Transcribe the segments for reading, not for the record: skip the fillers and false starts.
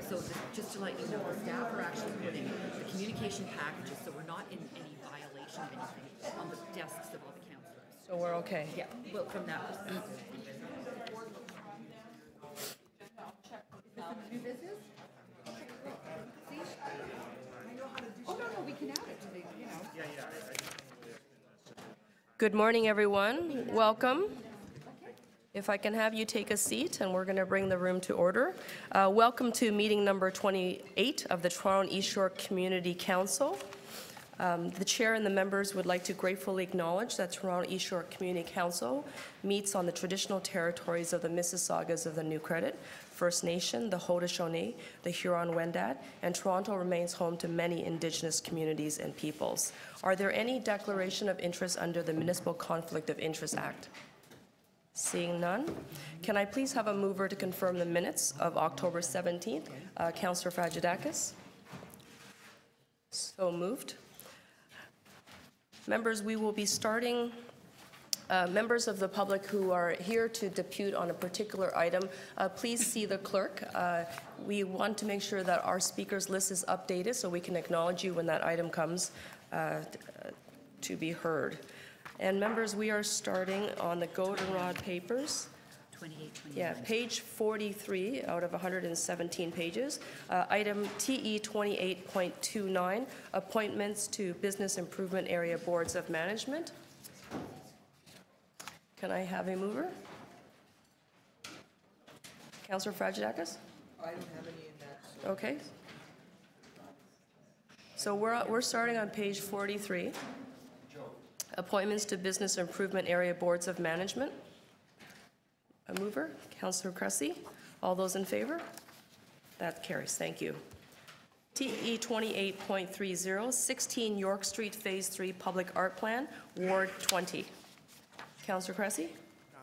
So just to let you know, the staff are actually putting the communication packages, so we're not in any violation of anything, on the desks of all the councillors. So we're okay? Yeah, well, from that perspective. New business? See? Oh, no, we can add it to the, you know. Good morning, everyone. Welcome. If I can have you take a seat, and we're going to bring the room to order. Welcome to meeting number 28 of the Toronto East Shore Community Council. The chair and the members would like to gratefully acknowledge that Toronto East Shore Community Council meets on the traditional territories of the Mississaugas of the New Credit, First Nation, the Haudenosaunee, the Huron-Wendat, and Toronto remains home to many Indigenous communities and peoples. Are there any declaration of interest under the Municipal Conflict of Interest Act? Seeing none, can I please have a mover to confirm the minutes of October 17th? Councillor Fragedakis. So moved. Members, we will be starting. Members of the public who are here to depute on a particular item, please see the clerk. We want to make sure that our speakers list is updated so we can acknowledge you when that item comes to be heard. And members, we are starting on the goldenrod papers. 28. Yeah, page 43 out of 117 pages. Item TE 28.29, appointments to Business Improvement Area Boards of Management. Can I have a mover? Councillor Fragedakis? I don't have any in that. So. Okay. So we're starting on page 43. Appointments to Business Improvement Area Boards of Management. A mover, Councillor Cressy. All those in favor? That carries. Thank you. TE 28.30, 16 York Street Phase 3 Public Art Plan, Ward 20. Councillor Cressy.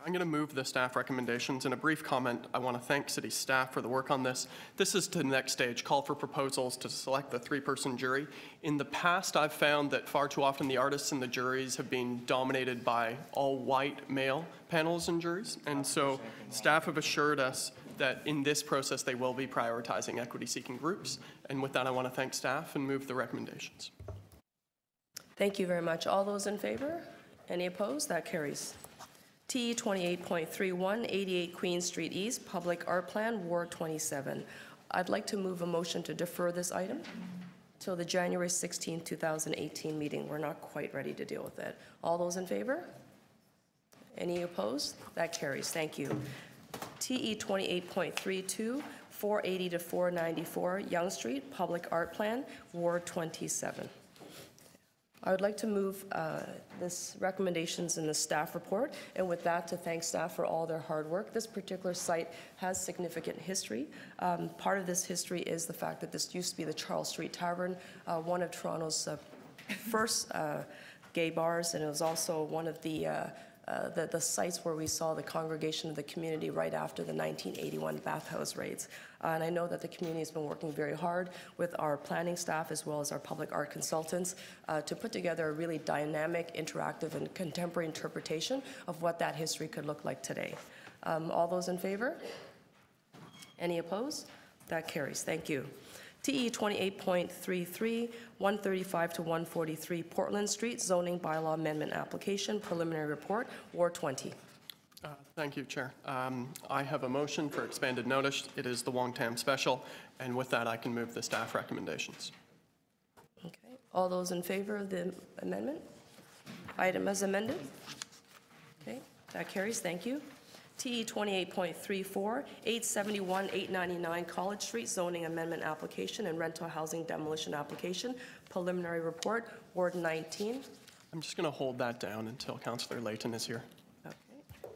I'm going to move the staff recommendations. In a brief comment, I want to thank city staff for the work on this. This is to the next stage, call for proposals to select the 3-person jury. In the past, I've found that far too often the artists and the juries have been dominated by all white male panels and juries. And so staff have assured us that in this process, they will be prioritizing equity-seeking groups. And with that, I want to thank staff and move the recommendations. Thank you very much. All those in favor? Any opposed? That carries. TE 28.31, 88 Queen Street East, Public Art Plan, Ward 27. I'd like to move a motion to defer this item till the January 16, 2018 meeting. We're not quite ready to deal with it. All those in favor? Any opposed? That carries. Thank you. TE 28.32, 480 to 494 Yonge Street, Public Art Plan, Ward 27. I would like to move this recommendations in the staff report, and with that to thank staff for all their hard work. This particular site has significant history. Part of this history is the fact that this used to be the Charles Street Tavern, one of Toronto's first gay bars, and it was also one of the sites where we saw the congregation of the community right after the 1981 bathhouse raids. And I know that the community has been working very hard with our planning staff as well as our public art consultants to put together a really dynamic, interactive, and contemporary interpretation of what that history could look like today. All those in favor? Any opposed? That carries. Thank you. TE 28.33, 135 to 143 Portland Street, zoning bylaw amendment application, preliminary report, Ward 20. Thank you, Chair. I have a motion for expanded notice. It is the Wong Tam special, and with that, I can move the staff recommendations. Okay. All those in favor of the amendment? Item as amended? Okay. That carries. Thank you. TE 28.34, 871, 899 College Street, zoning amendment application and rental housing demolition application, preliminary report, Ward 19. I'm just going to hold that down until Councillor Layton is here. Okay.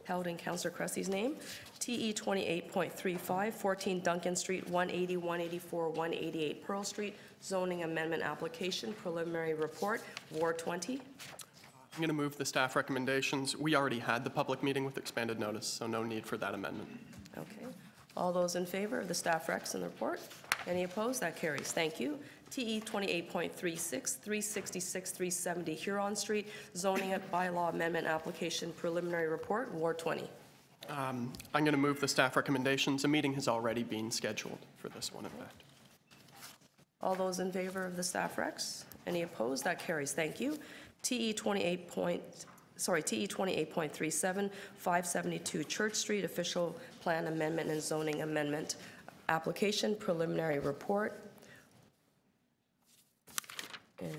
Held in Councillor Cressy's name. TE 28.35, 14 Duncan Street, 180, 184, 188 Pearl Street, zoning amendment application, preliminary report, Ward 20. I'm going to move the staff recommendations. We already had the public meeting with expanded notice, so no need for that amendment. Okay. All those in favor of the staff recs in the report? Any opposed? That carries. Thank you. TE 28.36, 366, 370 Huron Street, zoning bylaw amendment application, preliminary report, Ward 20. I'm going to move the staff recommendations. A meeting has already been scheduled for this one, in fact. All those in favor of the staff recs? Any opposed? That carries. Thank you. TE 28.37, 572 Church Street, official plan amendment and zoning amendment application, preliminary report. And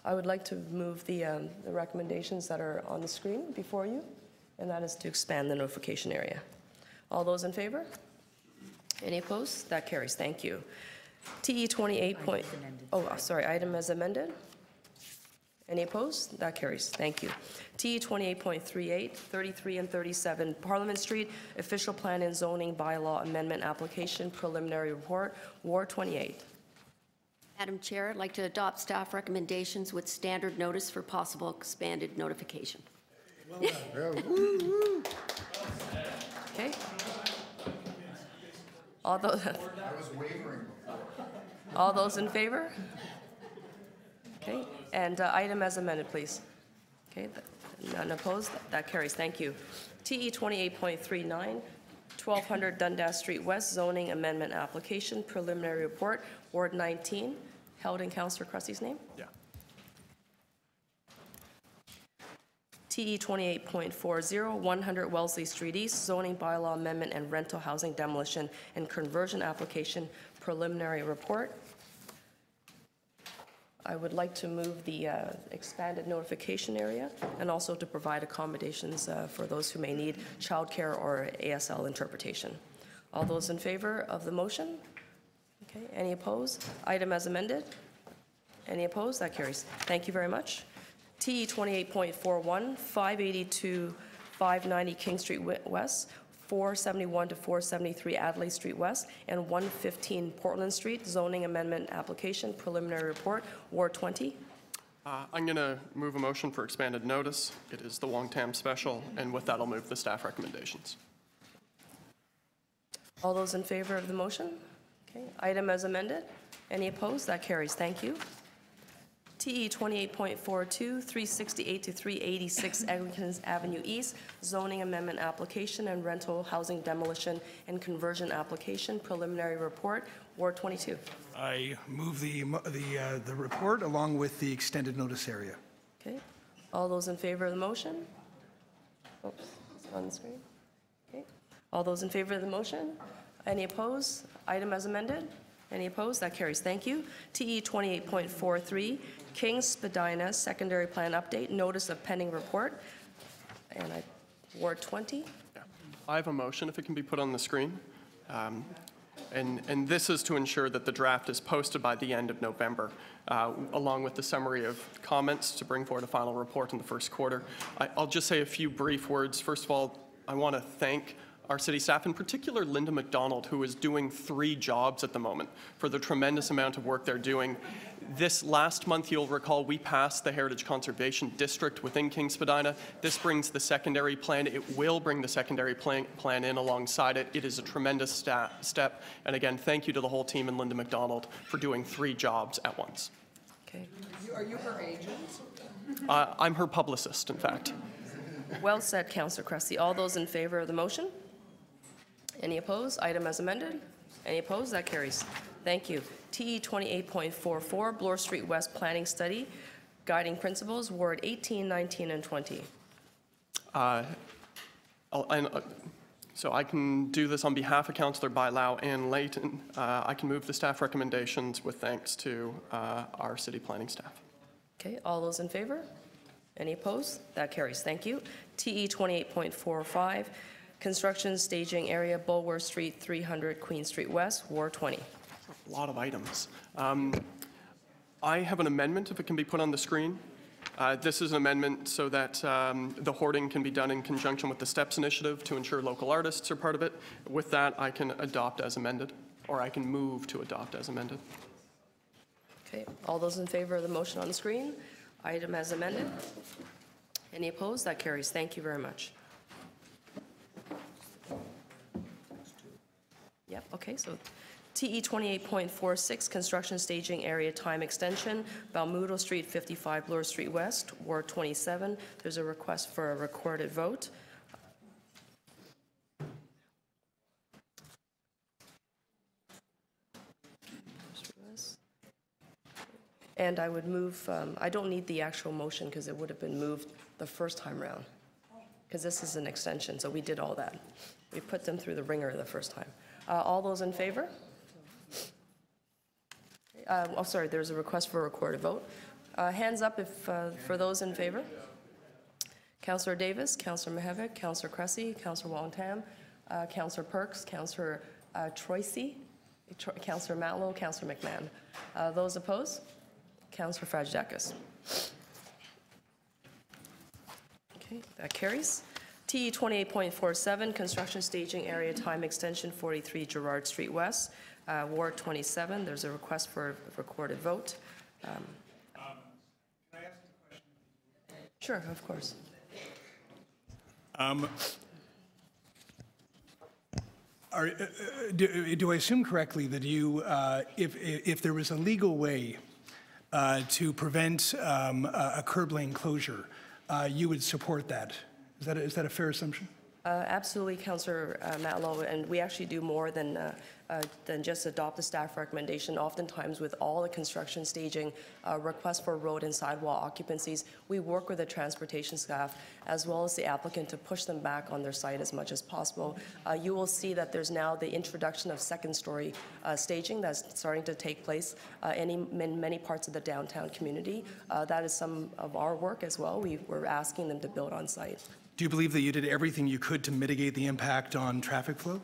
I would like to move the recommendations that are on the screen before you, and that is to expand the notification area. All those in favor? Any opposed? That carries. Thank you. TE 28. Item as amended. Any opposed? That carries. Thank you. TE 28.38, 33 and 37 Parliament Street, official plan and zoning bylaw amendment application, preliminary report, Ward 28. Madam Chair, I'd like to adopt staff recommendations with standard notice for possible expanded notification. Okay. All those in favor? Okay, and item as amended, please. Okay, none opposed, that carries. Thank you. TE 28.39, 1200 Dundas Street West, zoning amendment application, preliminary report, Ward 19, held in Councillor Cressy's name. Yeah. TE 28.40, 100 Wellesley Street East, zoning bylaw amendment and rental housing demolition and conversion application, preliminary report. I would like to move the expanded notification area and also to provide accommodations for those who may need childcare or ASL interpretation. All those in favor of the motion? Okay, any opposed? Item as amended? Any opposed? That carries. Thank you very much. TE 28.41, 582 590 King Street West, 471 to 473 Adelaide Street West, and 115 Portland Street, zoning amendment application, preliminary report, Ward 20. I'm going to move a motion for expanded notice. It is the Wong Tam special, and with that, I'll move the staff recommendations. All those in favor of the motion? Okay. Item as amended. Any opposed? That carries. Thank you. TE 28.42, 368 to 386 Eglinton Avenue East, zoning amendment application and rental housing demolition and conversion application, preliminary report, Ward 22. I move the report along with the extended notice area. Okay. All those in favor of the motion? Oops, it's on the screen. Okay. All those in favor of the motion? Any opposed? Item as amended? Any opposed? That carries. Thank you. TE 28.43, King Spadina Secondary Plan Update, Notice of Pending Report, and Ward 20. Yeah. I have a motion, if it can be put on the screen. And this is to ensure that the draft is posted by the end of November, along with the summary of comments to bring forward a final report in the first quarter. I'll just say a few brief words. First of all, I want to thank our city staff, in particular Linda McDonald, who is doing 3 jobs at the moment, for the tremendous amount of work they're doing. This last month, you'll recall, we passed the Heritage Conservation District within King Spadina. This brings the secondary plan. It will bring the secondary plan in alongside it. It is a tremendous step. And again, thank you to the whole team and Linda McDonald for doing 3 jobs at once. Okay. Are you her agent? I'm her publicist, in fact. Well said, Councillor Cressy. All those in favor of the motion? Any opposed? Item as amended? Any opposed? That carries. Thank you. TE 28.44, Bloor Street West Planning Study, Guiding Principles, Ward 18, 19, and 20. So I can do this on behalf of Councillor Bailau and Layton. I can move the staff recommendations with thanks to our city planning staff. Okay, all those in favor? Any opposed? That carries. Thank you. TE 28.45, Construction Staging Area, Bulwer Street, 300 Queen Street West, Ward 20. A lot of items. I have an amendment, if it can be put on the screen. This is an amendment so that the hoarding can be done in conjunction with the STEPS initiative to ensure local artists are part of it. With that, I can adopt as amended, or I can move to adopt as amended. Okay, all those in favor of the motion on the screen? Item as amended. Any opposed? That carries. Thank you very much. Yep, okay, so TE 28.46, construction staging area time extension, Balmudo Street, 55 Bloor Street West, Ward 27. There's a request for a recorded vote. And I would move, I don't need the actual motion because it would have been moved the first time round, because this is an extension, so we did all that. We put them through the ringer the first time. All those in favor? Oh, sorry, there's a request for a recorded vote. Hands up if, for those in favor. Councillor Davis, Councillor Mihevik, Councillor Cressy, Councillor Wong-Tam, Councillor Perks, Councillor Troisi, Councillor Matlow, Councillor McMahon. Those opposed? Councillor Fragedakis. Okay, that carries. TE 28.47, construction staging area time extension, 43 Gerrard Street West, Ward 27. There's a request for a recorded vote. Can I ask a question? Sure, of course. Do I assume correctly that you, if there was a legal way to prevent a curb lane closure, you would support that? Is that a fair assumption? Absolutely, Councillor Matlow, and we actually do more than just adopt the staff recommendation. Oftentimes with all the construction staging, requests for road and sidewalk occupancies, we work with the transportation staff as well as the applicant to push them back on their site as much as possible. You will see that there's now the introduction of second-story staging that's starting to take place in many parts of the downtown community. That is some of our work as well. We're asking them to build on site. Do you believe that you did everything you could to mitigate the impact on traffic flow?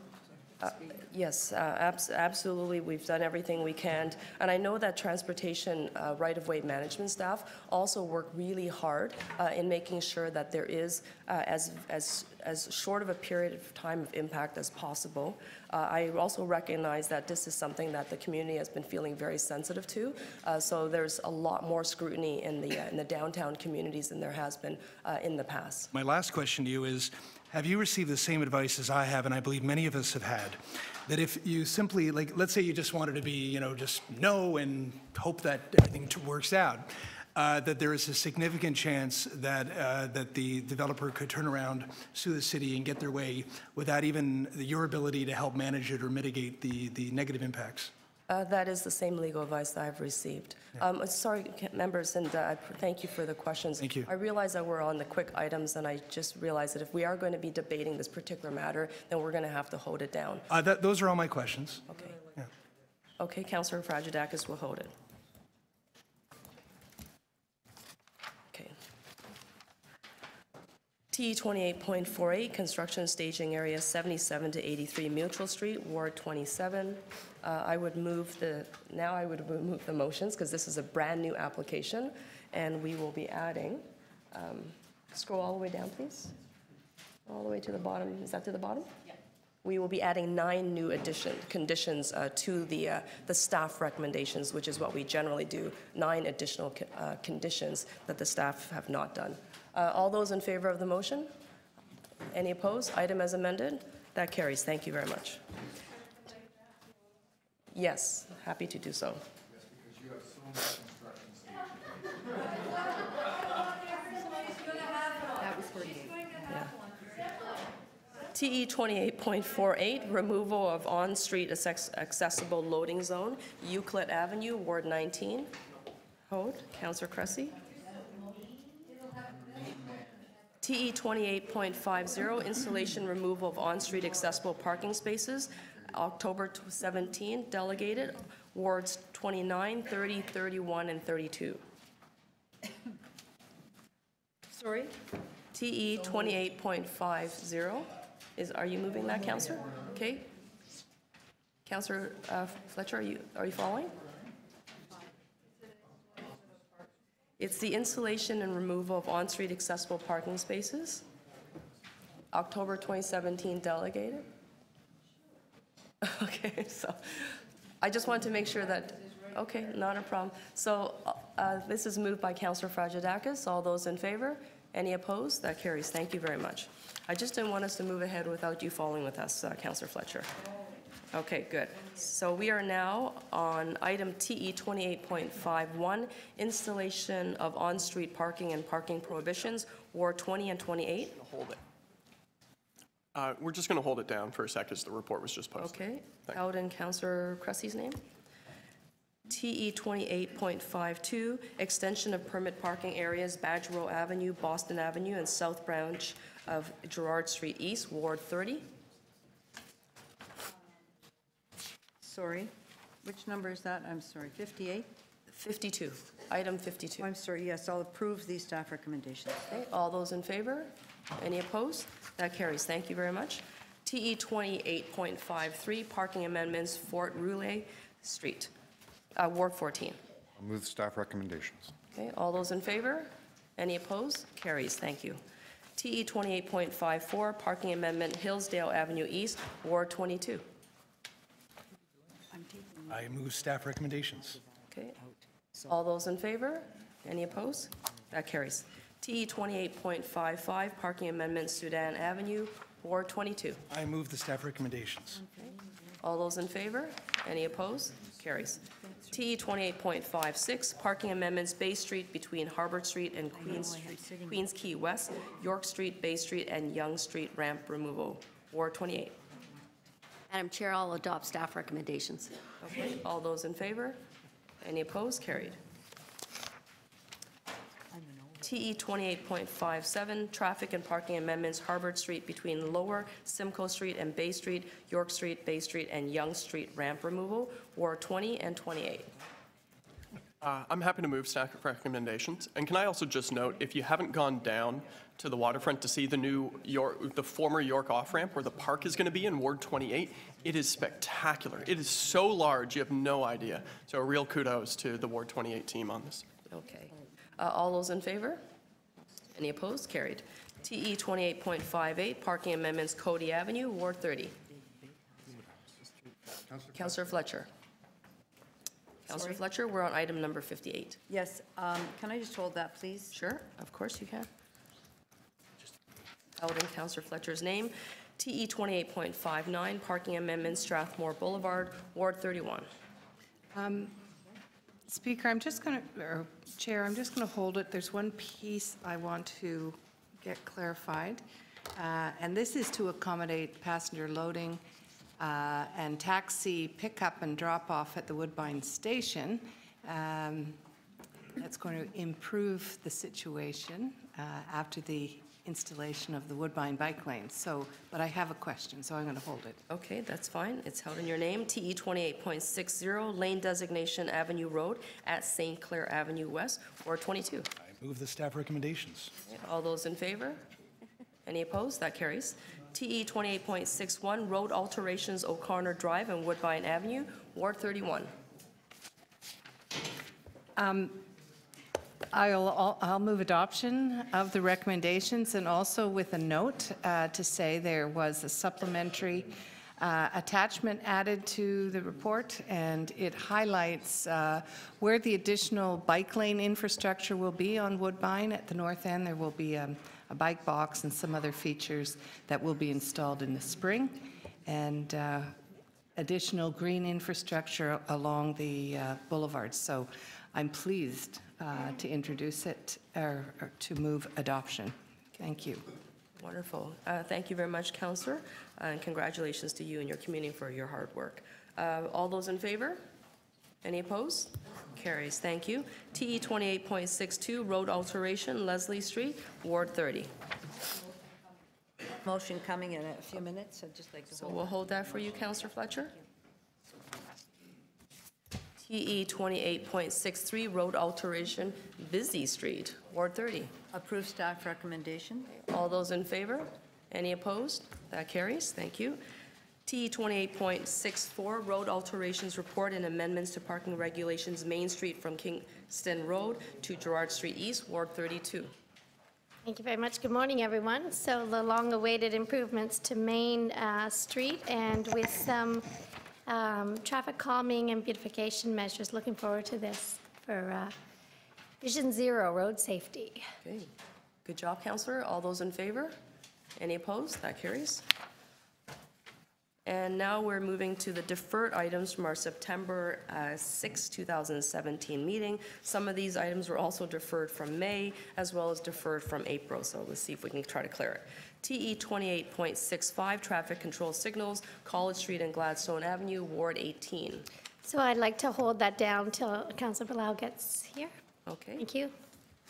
Yes, absolutely. We've done everything we can. And I know that transportation right-of-way management staff also work really hard in making sure that there is as short of a period of time of impact as possible. I also recognize that this is something that the community has been feeling very sensitive to. So there's a lot more scrutiny in the downtown communities than there has been in the past. My last question to you is, have you received the same advice as I have, and I believe many of us have had, that if you simply, like, let's say you just wanted to be, just know and hope that everything works out, that there is a significant chance that the developer could turn around, sue the city, and get their way without even your ability to help manage it or mitigate the negative impacts? That is the same legal advice that I've received. Yeah. Sorry, members, and thank you for the questions. Thank you. I realize that we're on the quick items, and I just realized that if we are going to be debating this particular matter, then we're going to have to hold it down. Those are all my questions. Okay. Yeah. Okay, Councillor Fragedakis will hold it. Okay. TE 28.48, construction staging area 77 to 83 Mutual Street, Ward 27. I would move the motions because this is a brand new application, and we will be adding, scroll all the way down, please. All the way to the bottom. Is that to the bottom? Yeah. We will be adding 9 new conditions to the staff recommendations, which is what we generally do, 9 additional conditions that the staff have not done. All those in favor of the motion? Any opposed? Item as amended? That carries. Thank you very much. Yes, happy to do so. Yes, because you have so much construction. That was 48. TE 28.48, removal of on-street accessible loading zone, Euclid Avenue, Ward 19. Hold, Councillor Cressy. TE 28.50, installation removal of on-street accessible parking spaces, October 17, delegated, wards 29, 30, 31, and 32. Sorry? TE 28.50. Are you moving that, Councillor? Okay. Councillor Fletcher, are you following? It's the installation and removal of on-street accessible parking spaces, October 2017, delegated. Okay, so I just want to make sure that, okay, not a problem. So this is moved by Councillor Fragedakis. All those in favor? Any opposed? That carries. Thank you very much. I just didn't want us to move ahead without you following with us, Councillor Fletcher. Okay, good. So we are now on item TE 28.51, installation of on-street parking and parking prohibitions, Ward 20 and 28. Hold it. We're just going to hold it down for a sec as the report was just posted. Okay, Thank held in Councillor Cressy's name. TE 28.52, extension of permit parking areas, Badge Row Avenue, Boston Avenue, and South Branch of Gerrard Street East, Ward 30. Sorry, which number is that? I'm sorry, 58? 52, item 52. I'm sorry, yes, I'll approve these staff recommendations. Okay, all those in favor? Any opposed? That carries. Thank you very much. TE 28.53, parking amendments, Fort Roulet Street, Ward 14. I'll move the staff recommendations. Okay, all those in favor? Any opposed? Carries. Thank you. TE 28.54, parking amendment, Hillsdale Avenue East, Ward 22. I move staff recommendations. Okay, all those in favor? Any opposed? That carries. TE 28.55, parking amendment, Sudan Avenue, Ward 22. I move the staff recommendations. All those in favor? Any opposed? Carries. TE 28.56, parking amendments, Bay Street between Harbor Street and Queens Quay West, York Street, Bay Street, and Yonge Street ramp removal, Ward 28. Madam Chair, I'll adopt staff recommendations. Okay, all those in favor? Any opposed? Carried. TE 28.57, traffic and parking amendments, Harbor Street between Lower Simcoe Street and Bay Street, York Street, Bay Street, and Yonge Street ramp removal, Ward 20 and 28. I'm happy to move staff recommendations. And can I also just note, if you haven't gone down to the waterfront to see the former York off-ramp where the park is going to be in Ward 28, it is spectacular. It is so large, you have no idea. So a real kudos to the Ward 28 team on this. Okay. All those in favor? Any opposed? Carried. TE 28.58, parking amendments, Cody Avenue, Ward 30. Councillor Fletcher. Councillor Fletcher, we're on item number 58. Yes, can I just hold that, please? Sure, of course you can. Held in Councillor Fletcher's name. TE 28.59, parking amendments, Strathmore Boulevard, Ward 31. Speaker, I'm just going to, or Chair, I'm just going to hold it. There's one piece I want to get clarified, and this is to accommodate passenger loading and taxi pickup and drop-off at the Woodbine Station. That's going to improve the situation after the installation of the Woodbine bike lane. So, but I have a question, so I'm going to hold it. Okay, that's fine. It's held in your name. TE 28.60, lane designation Avenue Road at St. Clair Avenue West, Ward 22. I move the staff recommendations. All those in favor? Any opposed? That carries. TE 28.61, road alterations O'Connor Drive and Woodbine Avenue, Ward 31. I'll move adoption of the recommendations, and also with a note to say there was a supplementary attachment added to the report, and it highlights where the additional bike lane infrastructure will be on Woodbine. At the north end, there will be a bike box and some other features that will be installed in the spring, and additional green infrastructure along the boulevard. So I'm pleased to introduce it, or to move adoption. Thank you. Wonderful. Thank you very much, Councillor, and congratulations to you and your community for your hard work. All those in favor? Any opposed? Carries. Thank you. TE 28.62, road alteration, Leslie Street, Ward 30. Motion coming in a few minutes, I'd just like to So hold. we'll hold that for you, Councillor Fletcher. TE 28.63, road alteration, Busy Street, Ward 30. Approve staff recommendation. All those in favor? Any opposed? That carries. Thank you. TE 28.64, road alterations report and amendments to parking regulations, Main Street from Kingston Road to Gerrard Street East, Ward 32. Thank you very much. Good morning, everyone. So the long-awaited improvements to Main Street, and with some traffic calming and beautification measures. Looking forward to this for Vision Zero, road safety. Okay. Good job, Councillor. All those in favor? Any opposed? That carries. And now we're moving to the deferred items from our September 6, 2017 meeting. Some of these items were also deferred from May, as well as deferred from April, so let's see if we can try to clear it. TE 28.65, traffic control signals, College Street and Gladstone Avenue, Ward 18. So I'd like to hold that down till Councillor Bilal gets here. Okay. Thank you.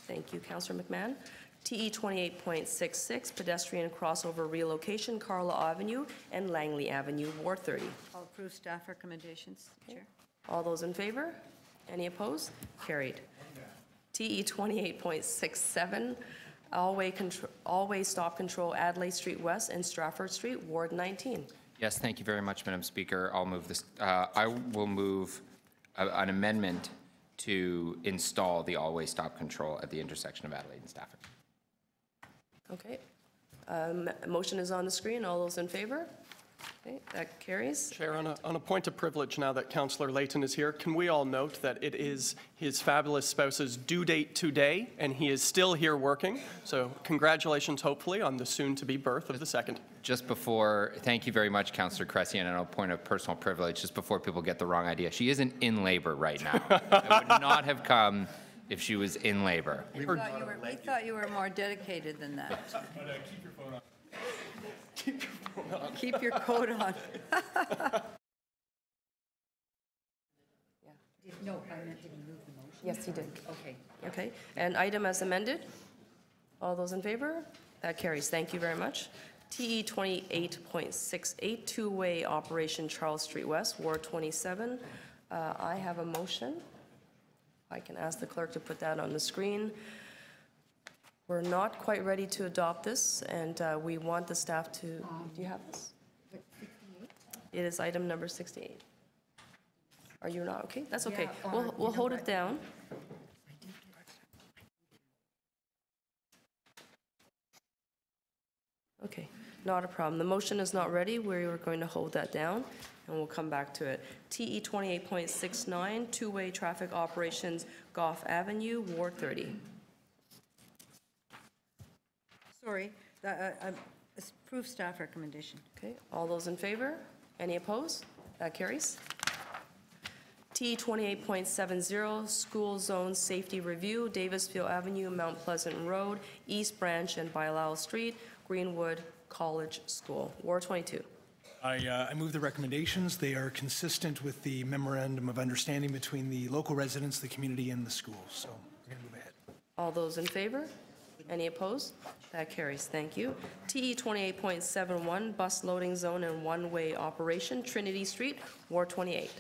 Thank you, Councillor McMahon. TE 28.66, pedestrian crossover relocation, Carla Avenue and Langley Avenue, Ward 30. I'll approve staff recommendations, Chair. All those in favor? Any opposed? Carried. TE 28.67, all-way stop control, Adelaide Street West and Stratford Street, Ward 19. Yes, thank you very much, Madam Speaker. I'll move this. I will move an amendment to install the all-way stop control at the intersection of Adelaide and Stafford. Okay. Motion is on the screen. All those in favor? Okay, that carries. Chair, on a point of privilege, now that Councillor Layton is here, can we all note that it is his fabulous spouse's due date today, and he is still here working? So congratulations, hopefully, on the soon-to-be birth of the second. Just before, thank you very much, Councillor Cressy, and on a point of personal privilege, just before people get the wrong idea, she isn't in labor right now. I would not have come if she was in labor. We thought you were more dedicated than that. Keep your phone on. Keep your phone on. Keep your coat on. No, I meant, did he move the motion? Yes, he did. Okay. Okay, and item as amended? All those in favor? That carries. Thank you very much. TE 28.68, two-way operation Charles Street West, Ward 27. I have a motion. I can ask the clerk to put that on the screen. We're not quite ready to adopt this, and we want the staff to, do you have this? It is item number 68. Are you not? Okay, that's okay. We'll hold it down. Okay, not a problem. The motion is not ready. We're going to hold that down, and we'll come back to it. TE 28.69, two-way traffic operations, Gough Avenue, Ward 30. Sorry, approve staff recommendation. Okay, all those in favor? Any opposed? That carries. T 28.70, School Zone Safety Review, Davisville Avenue, Mount Pleasant Road, East Branch and Bilal Street, Greenwood College School, Ward 22. I move the recommendations. They are consistent with the memorandum of understanding between the local residents, the community, and the schools. So we're going to move ahead. All those in favor? Any opposed? That carries. Thank you. TE 28.71, Bus Loading Zone and One-Way Operation, Trinity Street, Ward 28.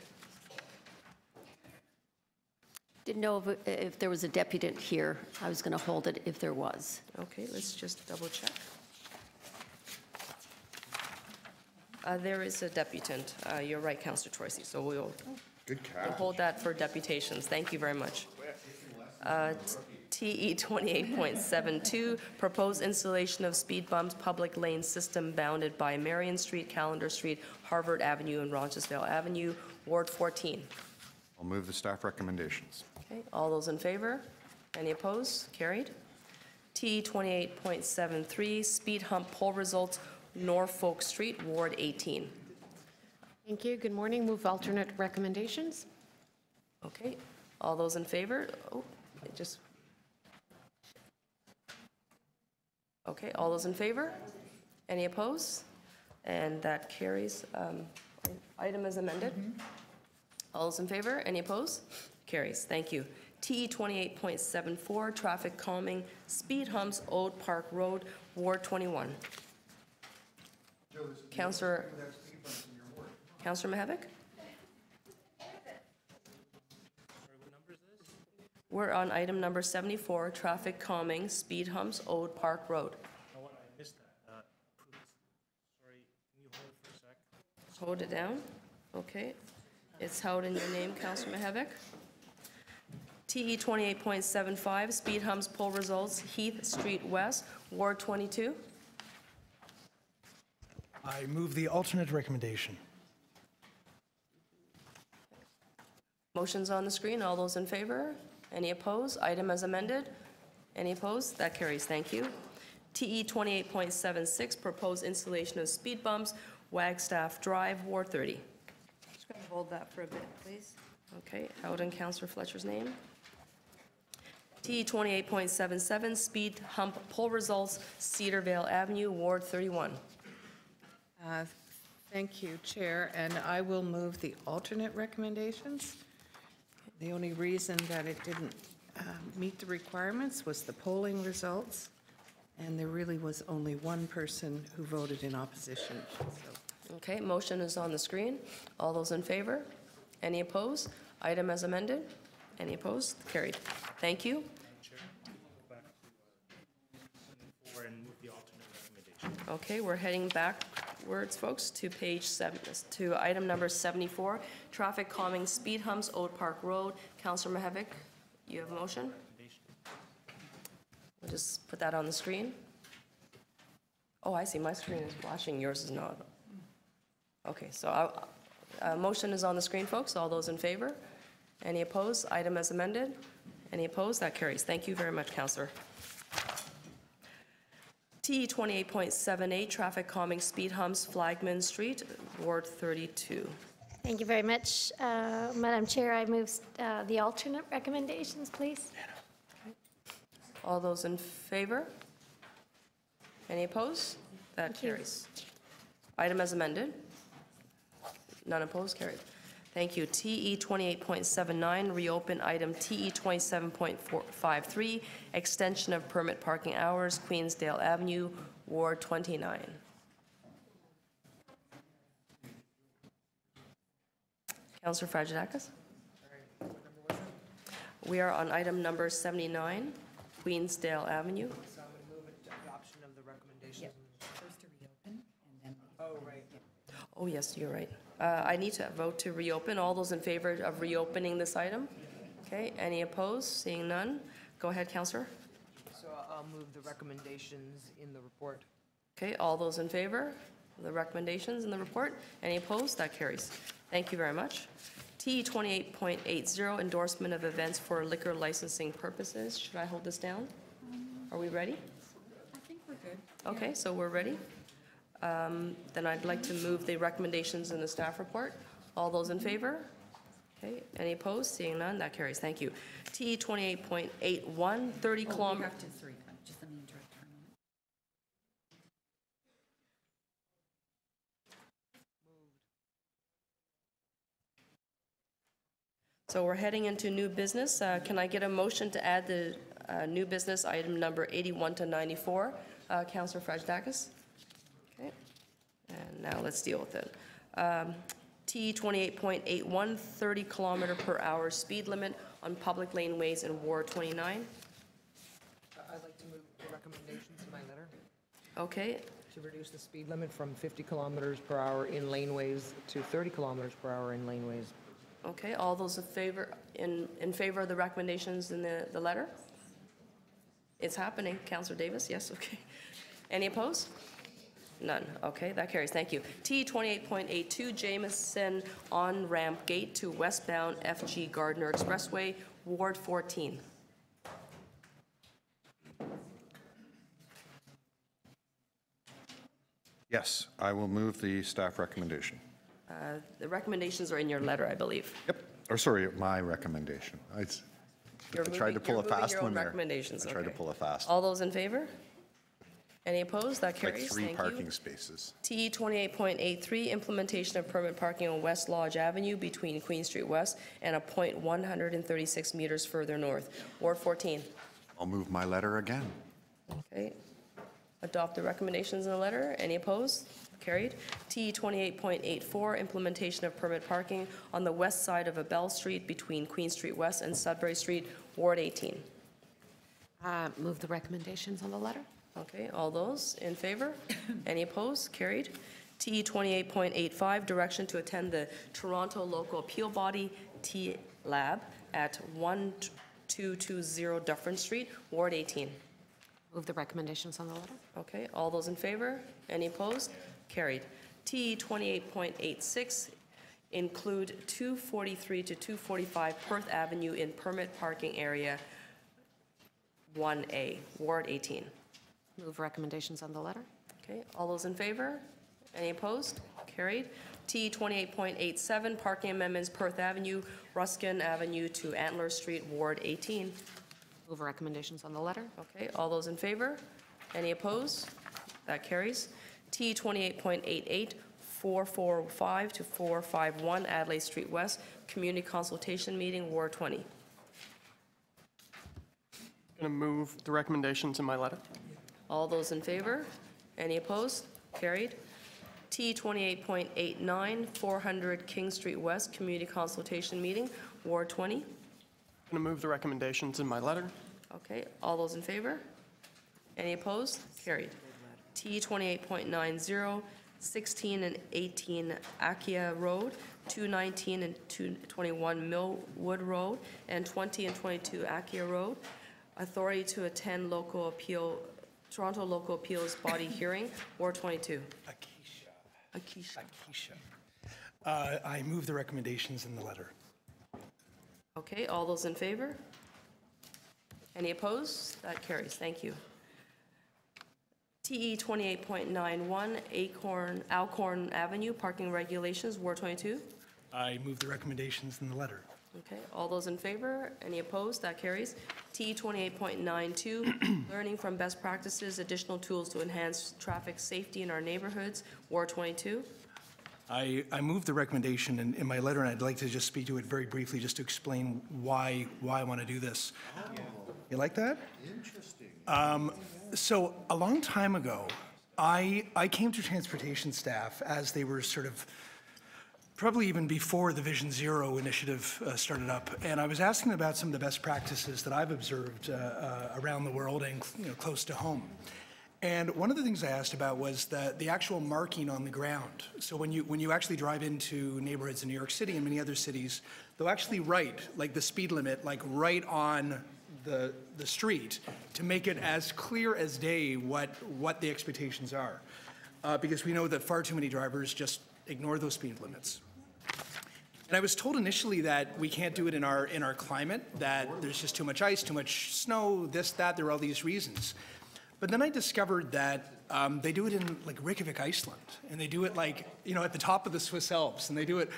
Didn't know if there was a deputant here. I was going to hold it if there was. Okay, let's just double check. There is a deputant. You're right, Councillor Troisi, so we'll hold that for deputations. Thank you very much. TE 28.72, proposed installation of speed bumps, public lane system bounded by Marion Street, Callender Street, Harvard Avenue, and Roncesvalles Avenue, Ward 14. I'll move the staff recommendations. Okay, all those in favor? Any opposed? Carried. TE 28.73, speed hump poll results, Norfolk Street, Ward 18. Thank you. Good morning. Move alternate recommendations. Okay, all those in favor? Oh, it just. Okay, all those in favor? Any opposed? And that carries. Item is amended. All those in favor? Any opposed? Carries. Thank you. TE 28.74, traffic calming, speed humps, Old Park Road, Ward 21. Councillor Mahavik? We're on item number 74, traffic calming, speed humps, Old Park Road. Oh, I missed that. Sorry, can you hold it for a sec? Hold it down. Okay. It's held in your name, Councillor Mahavik. TE 28.75, speed humps, poll results, Heath Street West, Ward 22. I move the alternate recommendation. Motion's on the screen. All those in favor? Any opposed? Item as amended. Any opposed? That carries. Thank you. TE 28.76, proposed installation of speed bumps, Wagstaff Drive, Ward 30. Just going to hold that for a bit, please. Okay, held in Councillor Fletcher's name. T 28.77, speed hump poll results, Cedarvale Avenue, Ward 31. Thank you, Chair, and I will move the alternate recommendations. The only reason that it didn't meet the requirements was the polling results, and there really was only one person who voted in opposition. So. Okay, motion is on the screen. All those in favor? Any opposed? Item as amended? Any opposed? Carried. Thank you. Chair, go back to and move the alternate recommendation. Okay, we're heading backwards, folks, to page 7, to item number 74, traffic calming speed humps, Old Park Road. Councillor Mahevik, you have a motion? We'll just put that on the screen. Oh, I see, my screen is flashing, yours is not. Okay, so motion is on the screen, folks. All those in favor? Any opposed? Item as amended? Any opposed? That carries. Thank you very much, Councillor. T 28.78, traffic calming speed humps, Flagman Street, Ward 32. Thank you very much. Madam Chair, I move the alternate recommendations, please. All those in favor? Any opposed? That carries. Item as amended? None opposed? Carried. Thank you. TE 28.79, reopen item TE 27.53, extension of permit parking hours, Queensdale Avenue, Ward 29. Councillor Fragedakis? We are on item number 79, Queensdale Avenue. So I'm going to move it to adoption of the recommendations. First to reopen and then. Oh, right. Oh, yes, you're right. I need to vote to reopen. All those in favor of reopening this item? Okay, any opposed? Seeing none. Go ahead, Councillor. So I'll move the recommendations in the report. Okay, all those in favor of the recommendations in the report? Any opposed? That carries. Thank you very much. T 28.80, endorsement of events for liquor licensing purposes. Should I hold this down? Are we ready? I think we're good. Okay, so we're ready. Then I'd like to move the recommendations in the staff report. All those in favor? Okay, any opposed? Seeing none, that carries. Thank you. T 28.81, 30 We kilometer. have to three, just let me interrupt for a moment. So we're heading into new business. Can I get a motion to add the new business item number 81 to 94? Councillor Fragedakis? Okay. And now let's deal with it. T 28.81, 30 kilometer per hour speed limit on public laneways in Ward 29. I'd like to move the recommendations in my letter Okay. to reduce the speed limit from 50 kilometers per hour in laneways to 30 kilometers per hour in laneways. Okay. All those in favor of the recommendations in the letter? It's happening. Councillor Davis? Yes. Okay. Any opposed? None. Okay, that carries. Thank you. T 28.82, Jameson on-ramp gate to westbound FG Gardner Expressway, Ward 14. Yes, I will move the staff recommendation. The recommendations are in your letter, I believe. Yep, or sorry, my recommendation. I tried to pull a fast your own one there. recommendations. I tried to Okay. pull a fast. All those in favor? Any opposed? That carries. Like 3 Thank parking you. spaces. T 28.83, implementation of permit parking on West Lodge Avenue between Queen Street West and a point 136 meters further north. Ward 14. I'll move my letter again. Okay. Adopt the recommendations in the letter. Any opposed? Carried. T 28.84, implementation of permit parking on the west side of Abell Street between Queen Street West and Sudbury Street, Ward 18. Move the recommendations on the letter. Okay, all those in favor? Any opposed? Carried. T 28.85, direction to attend the Toronto Local Appeal Body T-Lab at 1220 Dufferin Street, Ward 18. Move the recommendations on the letter. Okay, all those in favor? Any opposed? Carried. T 28.86, include 243 to 245 Perth Avenue in permit parking area 1A, Ward 18. Move recommendations on the letter. Okay, all those in favor? Any opposed? carried. T 28.87, parking amendments, Perth Avenue, Ruskin Avenue to Antler Street, Ward 18. Move recommendations on the letter. Okay, all those in favor? Any opposed? That carries. T 28.88, 445 to 451 Adelaide Street West, community consultation meeting, Ward 20. Going to move the recommendations in my letter. All those in favor? Any opposed? Carried. T 28.89, 400 King Street West, community consultation meeting, Ward 20. Going to move the recommendations in my letter. Okay, all those in favor? Any opposed? Carried. T 28.90, 16 and 18 Akia Road, 219 and 221 Millwood Road, and 20 and 22 Akia Road. Authority to attend Toronto Local Appeals Body Hearing, Ward 22. Akeisha. I move the recommendations in the letter. Okay, all those in favor? Any opposed? That carries. Thank you. TE 28.91, Alcorn Avenue, parking regulations, Ward 22. I move the recommendations in the letter. Okay, all those in favor? Any opposed? That carries. TE 28.92, learning from best practices, additional tools to enhance traffic safety in our neighborhoods, Ward 22. I move the recommendation in my letter, and I'd like to just speak to it very briefly, just to explain why I want to do this. You like that? Interesting. So a long time ago, I came to transportation staff as they were sort of probably even before the Vision Zero initiative started up, and I was asking them about some of the best practices that I've observed around the world and close to home. And one of the things I asked about was the actual marking on the ground. So when you actually drive into neighborhoods in New York City and many other cities, they'll actually write like the speed limit like right on the street to make it as clear as day what the expectations are, because we know that far too many drivers just ignore those speed limits. And I was told initially that we can't do it in our climate, that there's just too much ice, too much snow, this, that, there are all these reasons. But then I discovered that they do it in like Reykjavik, Iceland, and they do it like, at the top of the Swiss Alps, and they do it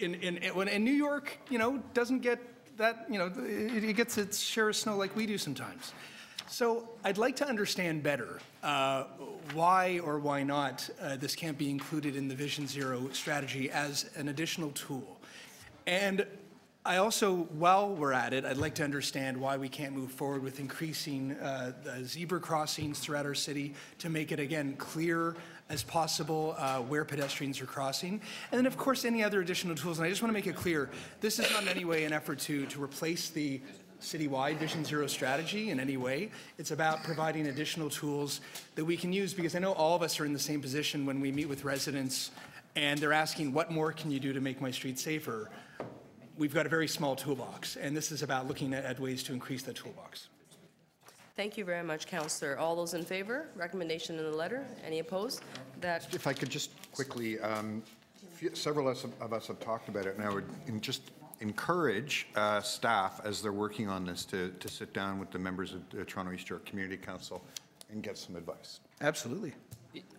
in New York, doesn't get that, it gets its share of snow like we do sometimes. So I'd like to understand better why or why not this can't be included in the Vision Zero strategy as an additional tool. And I also, while we're at it, I'd like to understand why we can't move forward with increasing the zebra crossings throughout our city to make it, again, clear as possible where pedestrians are crossing. And then, of course, any other additional tools. And I just want to make it clear, this is not in any way an effort to replace the citywide Vision Zero strategy in any way. It's about providing additional tools that we can use, because I know all of us are in the same position when we meet with residents and they're asking, what more can you do to make my street safer? We've got a very small toolbox, and this is about looking at ways to increase that toolbox. Thank you very much, Councillor. All those in favor? Recommendation in the letter. Any opposed? That. If I could just quickly, several of us have talked about it, and I would just encourage staff as they're working on this to sit down with the members of the Toronto East York Community Council and get some advice. Absolutely.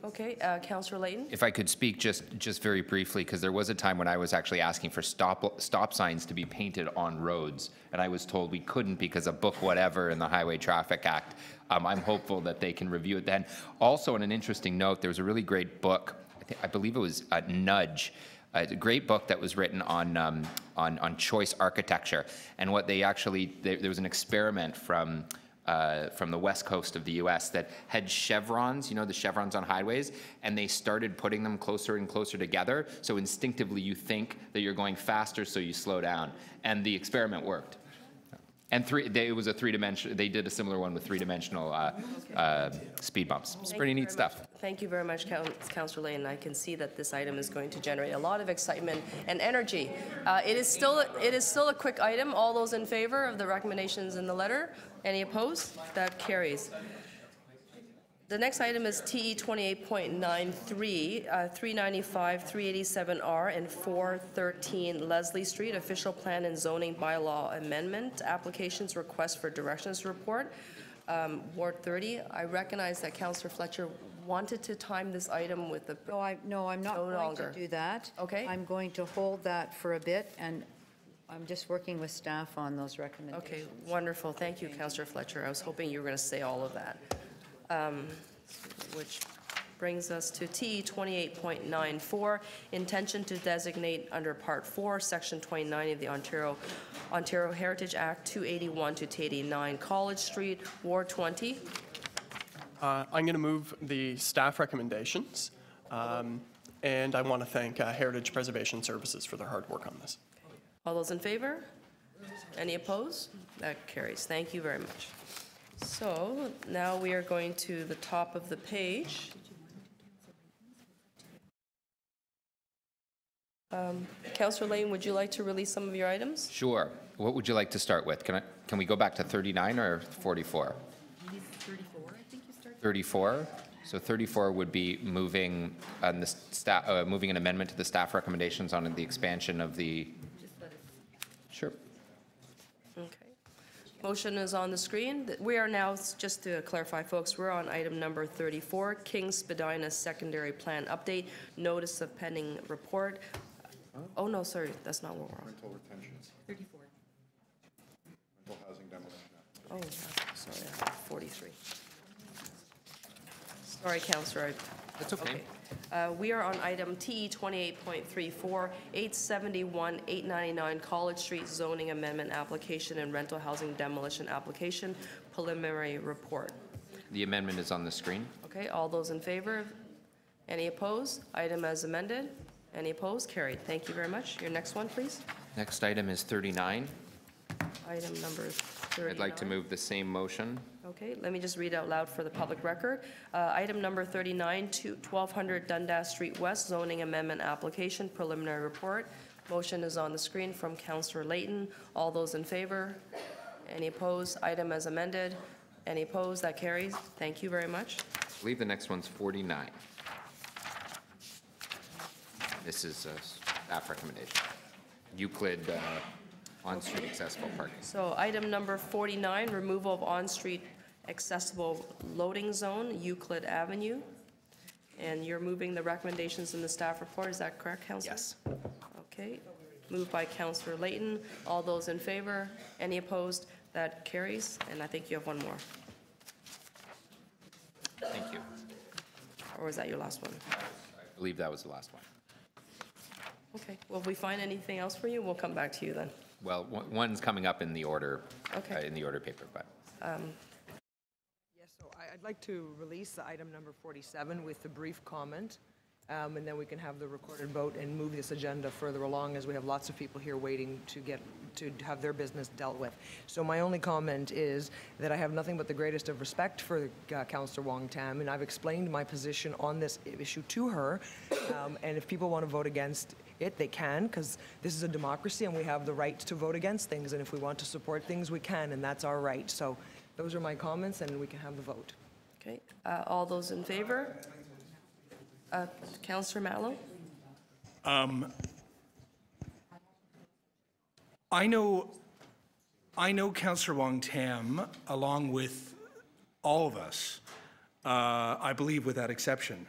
Okay, Councillor Layton. If I could speak just very briefly, because there was a time when I was actually asking for stop signs to be painted on roads, and I was told we couldn't because of book whatever in the Highway Traffic Act. I'm hopeful that they can review it then. Also, on an interesting note, there was a really great book, I believe it was Nudge, a great book that was written on choice architecture, and what they actually, there was an experiment from the west coast of the U.S. that had chevrons, the chevrons on highways, and they started putting them closer and closer together, so instinctively you think that you're going faster, so you slow down, and the experiment worked. And it was a three-dimensional, they did a similar one with three-dimensional speed bumps. It's pretty neat stuff. Thank you very much, Councillor Layton. I can see that this item is going to generate a lot of excitement and energy. It is still a quick item. All those in favor of the recommendations in the letter? Any opposed? That carries. The next item is TE 28.93, 395, 387R, and 413 Leslie Street, official plan and zoning bylaw amendment, applications request for directions report. Ward 30, I recognize that Councillor Fletcher wanted to time this item with the... No, I'm not No going longer. to do that. Okay. I'm going to hold that for a bit, and I'm just working with staff on those recommendations. Okay, wonderful. Thank you, Councillor Fletcher. I was hoping you were going to say all of that. Which brings us to T 28.94, intention to designate under Part 4, Section 29 of the Ontario Heritage Act 281 to 289 College Street, Ward 20. I'm going to move the staff recommendations, and I want to thank Heritage Preservation Services for their hard work on this. All those in favor? Any opposed? That carries. Thank you very much. So now we are going to the top of the page. Councillor Lane, would you like to release some of your items? Sure. What would you like to start with? Can we go back to 39 or 44? 34, I think you started. 34. So 34 would be moving on the moving an amendment to the staff recommendations on the expansion of the. Sure. Okay. Motion is on the screen. We are now, just to clarify, folks, we're on item number 34, King Spadina Secondary Plan Update, Notice of Pending Report. Oh, no, sorry, that's not what we're on. Rental retentions. 34. Rental housing demolition. Oh, sorry, I have 43. Sorry, Councillor. That's okay. We are on item T 28.34, 871, 899 College Street zoning amendment application and rental housing demolition application, preliminary report. The amendment is on the screen. Okay, all those in favor? Any opposed? Item as amended. Any opposed? Carried. Thank you very much. Your next one, please. Next item is 39. Item number 39. I'd like to move the same motion. Okay, let me just read out loud for the public record. Item number 39, 1200 Dundas Street West, zoning amendment application, preliminary report. Motion is on the screen from Councillor Layton. All those in favor? Any opposed? Item as amended. Any opposed? That carries. Thank you very much. I believe the next one's 49. This is a staff recommendation. Euclid on-street accessible parking. So item number 49, removal of on-street accessible loading zone, Euclid Avenue. And you're moving the recommendations in the staff report, is that correct, Councillor? Yes. Okay, moved by Councillor Layton. All those in favor? Any opposed? That carries, and I think you have one more. Thank you. Or was that your last one? I believe that was the last one. Okay, well, if we find anything else for you, we'll come back to you then. Well, one's coming up in the order, Okay. in the order paper, but. Yes, so I'd like to release the item number 47 with a brief comment, and then we can have the recorded vote and move this agenda further along, as we have lots of people here waiting to have their business dealt with. So my only comment is that I have nothing but the greatest of respect for Councillor Wong Tam, and I've explained my position on this issue to her, and if people want to vote against it, they can, because this is a democracy and we have the right to vote against things, and if we want to support things, we can, and that's our right. So those are my comments, and we can have the vote. Okay, all those in favor? Councillor Mallow? I know Councillor Wong Tam, along with all of us, I believe without exception,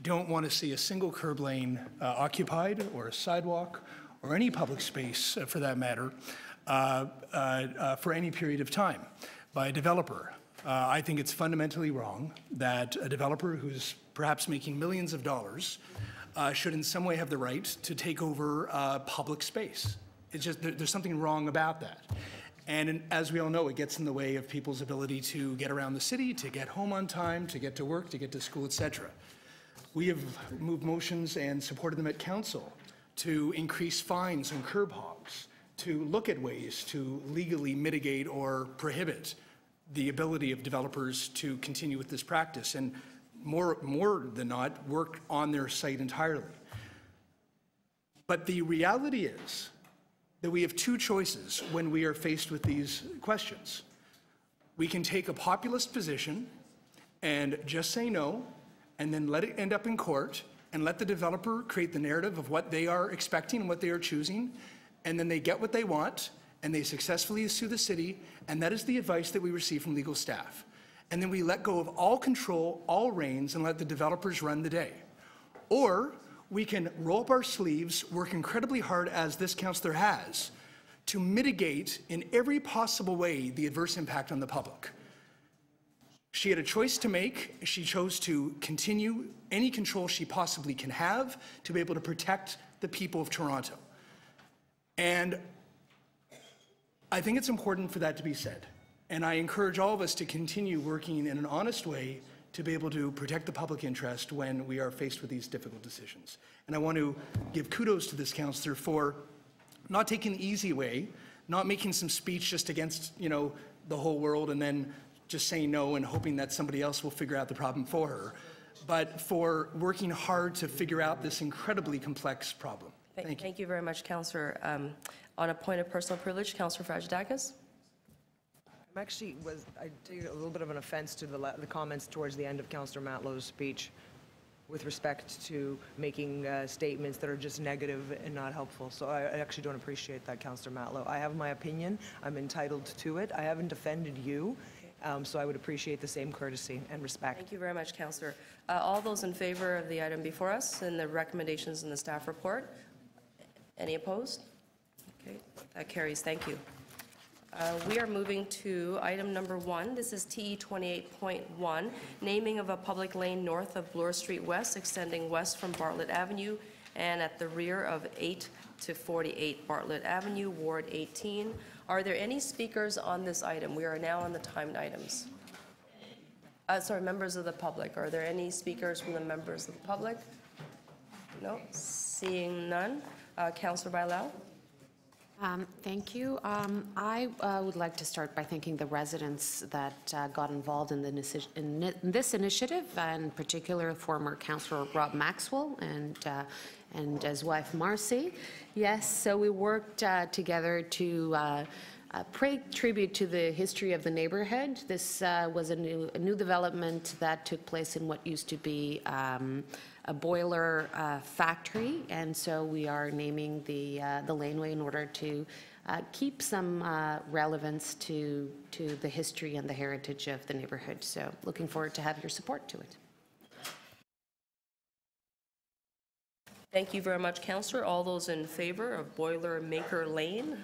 don't want to see a single curb lane occupied, or a sidewalk, or any public space, for that matter, for any period of time by a developer. I think it's fundamentally wrong that a developer who's perhaps making millions of dollars should in some way have the right to take over public space. It's just, there's something wrong about that. And as we all know, it gets in the way of people's ability to get around the city, to get home on time, to get to work, to get to school, etc. We have moved motions and supported them at council to increase fines on curb hogs, to look at ways to legally mitigate or prohibit the ability of developers to continue with this practice, and more than not, work on their site entirely. But the reality is that we have two choices when we are faced with these questions. We can take a populist position and just say no, and then let it end up in court, and let the developer create the narrative of what they are expecting and what they are choosing, and then they get what they want, and they successfully sue the city, and that is the advice that we receive from legal staff. And then we let go of all control, all reins, and let the developers run the day. Or we can roll up our sleeves, work incredibly hard, as this councillor has, to mitigate in every possible way the adverse impact on the public. She had a choice to make. She chose to continue any control she possibly can have to be able to protect the people of Toronto. And I think it's important for that to be said. And I encourage all of us to continue working in an honest way to be able to protect the public interest when we are faced with these difficult decisions. And I want to give kudos to this councillor for not taking the easy way, not making some speech just against, the whole world and then just saying no and hoping that somebody else will figure out the problem for her, but for working hard to figure out this incredibly complex problem. Thank you. Thank you very much, Councillor. On a point of personal privilege, Councillor Fragedakis. I take a little bit of an offense to the comments towards the end of Councillor Matlow's speech with respect to making statements that are just negative and not helpful. So I actually don't appreciate that, Councillor Matlow. I have my opinion. I'm entitled to it. I haven't offended you. So I would appreciate the same courtesy and respect. Thank you very much, Councillor. All those in favor of the item before us and the recommendations in the staff report? Any opposed? Okay, that carries. Thank you. We are moving to item number 1. This is TE 28.1, naming of a public lane north of Bloor Street West, extending west from Bartlett Avenue and at the rear of 8 to 48 Bartlett Avenue, Ward 18. Are there any speakers on this item? We are now on the timed items. Sorry, members of the public. Are there any speakers from the members of the public? No? Seeing none. Councillor Bailão? Thank you. I would like to start by thanking the residents that got involved in this initiative, and in particular former Councillor Rob Maxwell and his wife Marcy. Yes, so we worked together to pay tribute to the history of the neighborhood. This was a new development that took place in what used to be a boiler factory, and so we are naming the laneway in order to keep some relevance to the history and the heritage of the neighborhood. So looking forward to have your support to it. Thank you very much, Councillor. All those in favor of Boiler Maker Lane?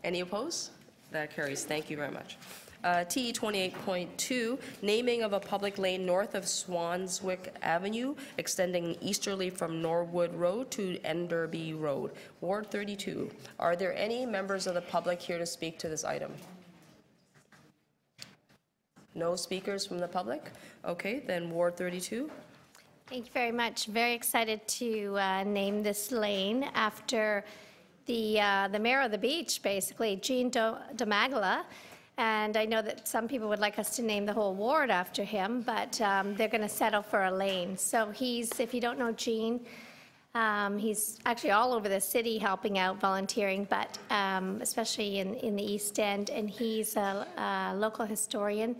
Any opposed? That carries. Thank you very much. TE 28.2, naming of a public lane north of Swanswick Avenue, extending easterly from Norwood Road to Enderby Road, Ward 32. Are there any members of the public here to speak to this item? No speakers from the public? Okay, then Ward 32. Thank you very much. Very excited to name this lane after the mayor of the beach, basically, Jean Domagala. And I know that some people would like us to name the whole ward after him, but they're going to settle for a lane. So he's, if you don't know Jean, he's actually all over the city helping out, volunteering, but especially in the East End, and he's a local historian.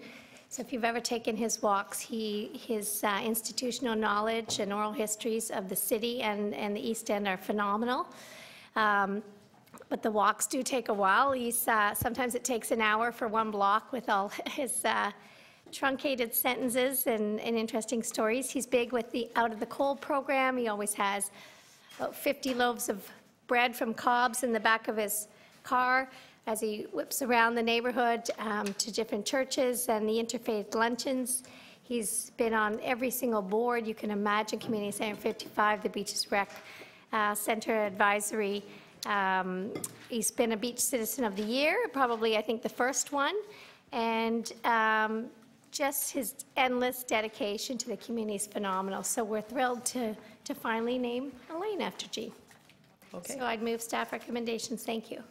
So if you've ever taken his walks, his institutional knowledge and oral histories of the city and the East End are phenomenal. But the walks do take a while. Sometimes it takes an hour for one block with all his truncated sentences and interesting stories. He's big with the Out of the Cold program. He always has about 50 loaves of bread from Cobb's in the back of his car as he whips around the neighborhood to different churches and the interfaith luncheons. He's been on every single board you can imagine, Community Center 55, the Beaches Rec Center Advisory. He's been a Beach Citizen of the Year, probably I think the first one, and just his endless dedication to the community is phenomenal. So we're thrilled to finally name a lane after G. Okay. So I'd move staff recommendations. Thank you.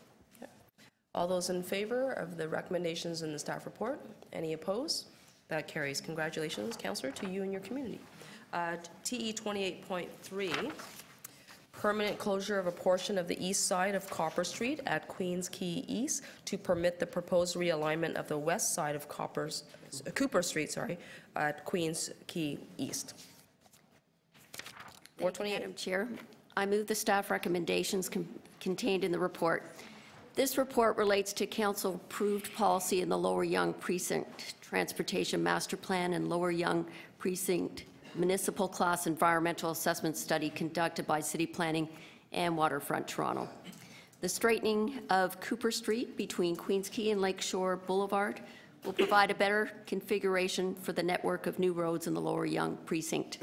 All those in favor of the recommendations in the staff report? Any opposed? That carries. Congratulations, Councillor, to you and your community. TE 28.3. Permanent closure of a portion of the east side of Copper Street at Queens Quay East to permit the proposed realignment of the west side of Cooper Street, at Queens Quay East. Madam Chair, I move the staff recommendations contained in the report. This report relates to council-approved policy in the Lower Young Precinct Transportation Master Plan and Lower Young Precinct Municipal Class Environmental Assessment Study conducted by City Planning and Waterfront Toronto. The straightening of Cooper Street between Queens Quay and Lakeshore Boulevard will provide a better configuration for the network of new roads in the Lower Young Precinct.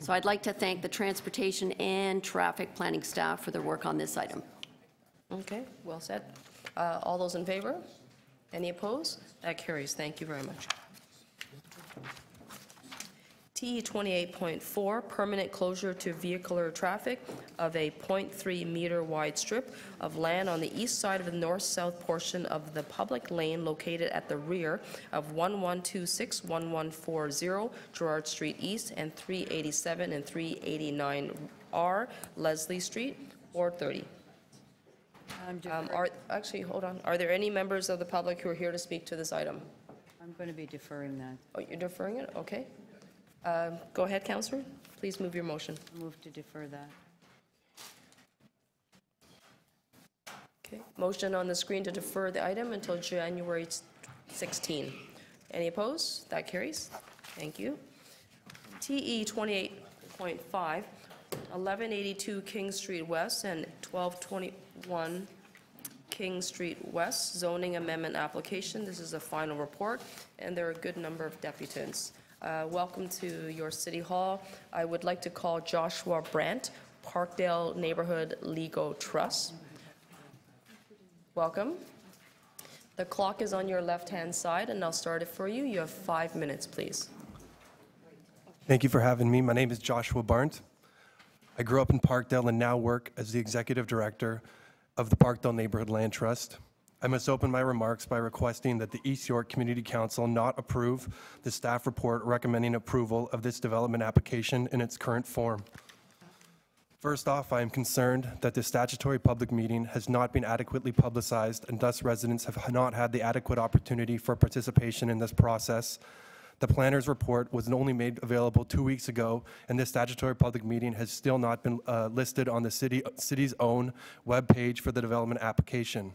So I'd like to thank the transportation and traffic planning staff for their work on this item. Okay, well said. All those in favor? Any opposed? That carries. Thank you very much. T 28.4, permanent closure to vehicular traffic of a 0.3 meter wide strip of land on the east side of the north-south portion of the public lane located at the rear of 1126-1140 Gerrard Street East and 387 and 389R Leslie Street, Ward 30. Actually, hold on. Are there any members of the public who are here to speak to this item? I'm going to be deferring that. Oh, you're deferring it? Okay. Go ahead, Councillor. Please move your motion. Move to defer that. Okay. Motion on the screen to defer the item until January 16. Any opposed? That carries. Thank you. TE 28.5, 1182 King Street West and 1221 King Street West zoning amendment application. This is a final report, and there are a good number of deputants. Welcome to your City Hall. I would like to call Joshua Brandt, Parkdale Neighborhood Legal Trust. Welcome. The clock is on your left-hand side, and I'll start it for you. You have 5 minutes, please. Thank you for having me. My name is Joshua Brandt. I grew up in Parkdale and now work as the Executive Director of the Parkdale Neighborhood Land Trust. I must open my remarks by requesting that the East York Community Council not approve the staff report recommending approval of this development application in its current form. First off, I am concerned that the statutory public meeting has not been adequately publicized, and thus residents have not had the adequate opportunity for participation in this process. The planner's report was only made available 2 weeks ago, and this statutory public meeting has still not been listed on the city's own webpage for the development application.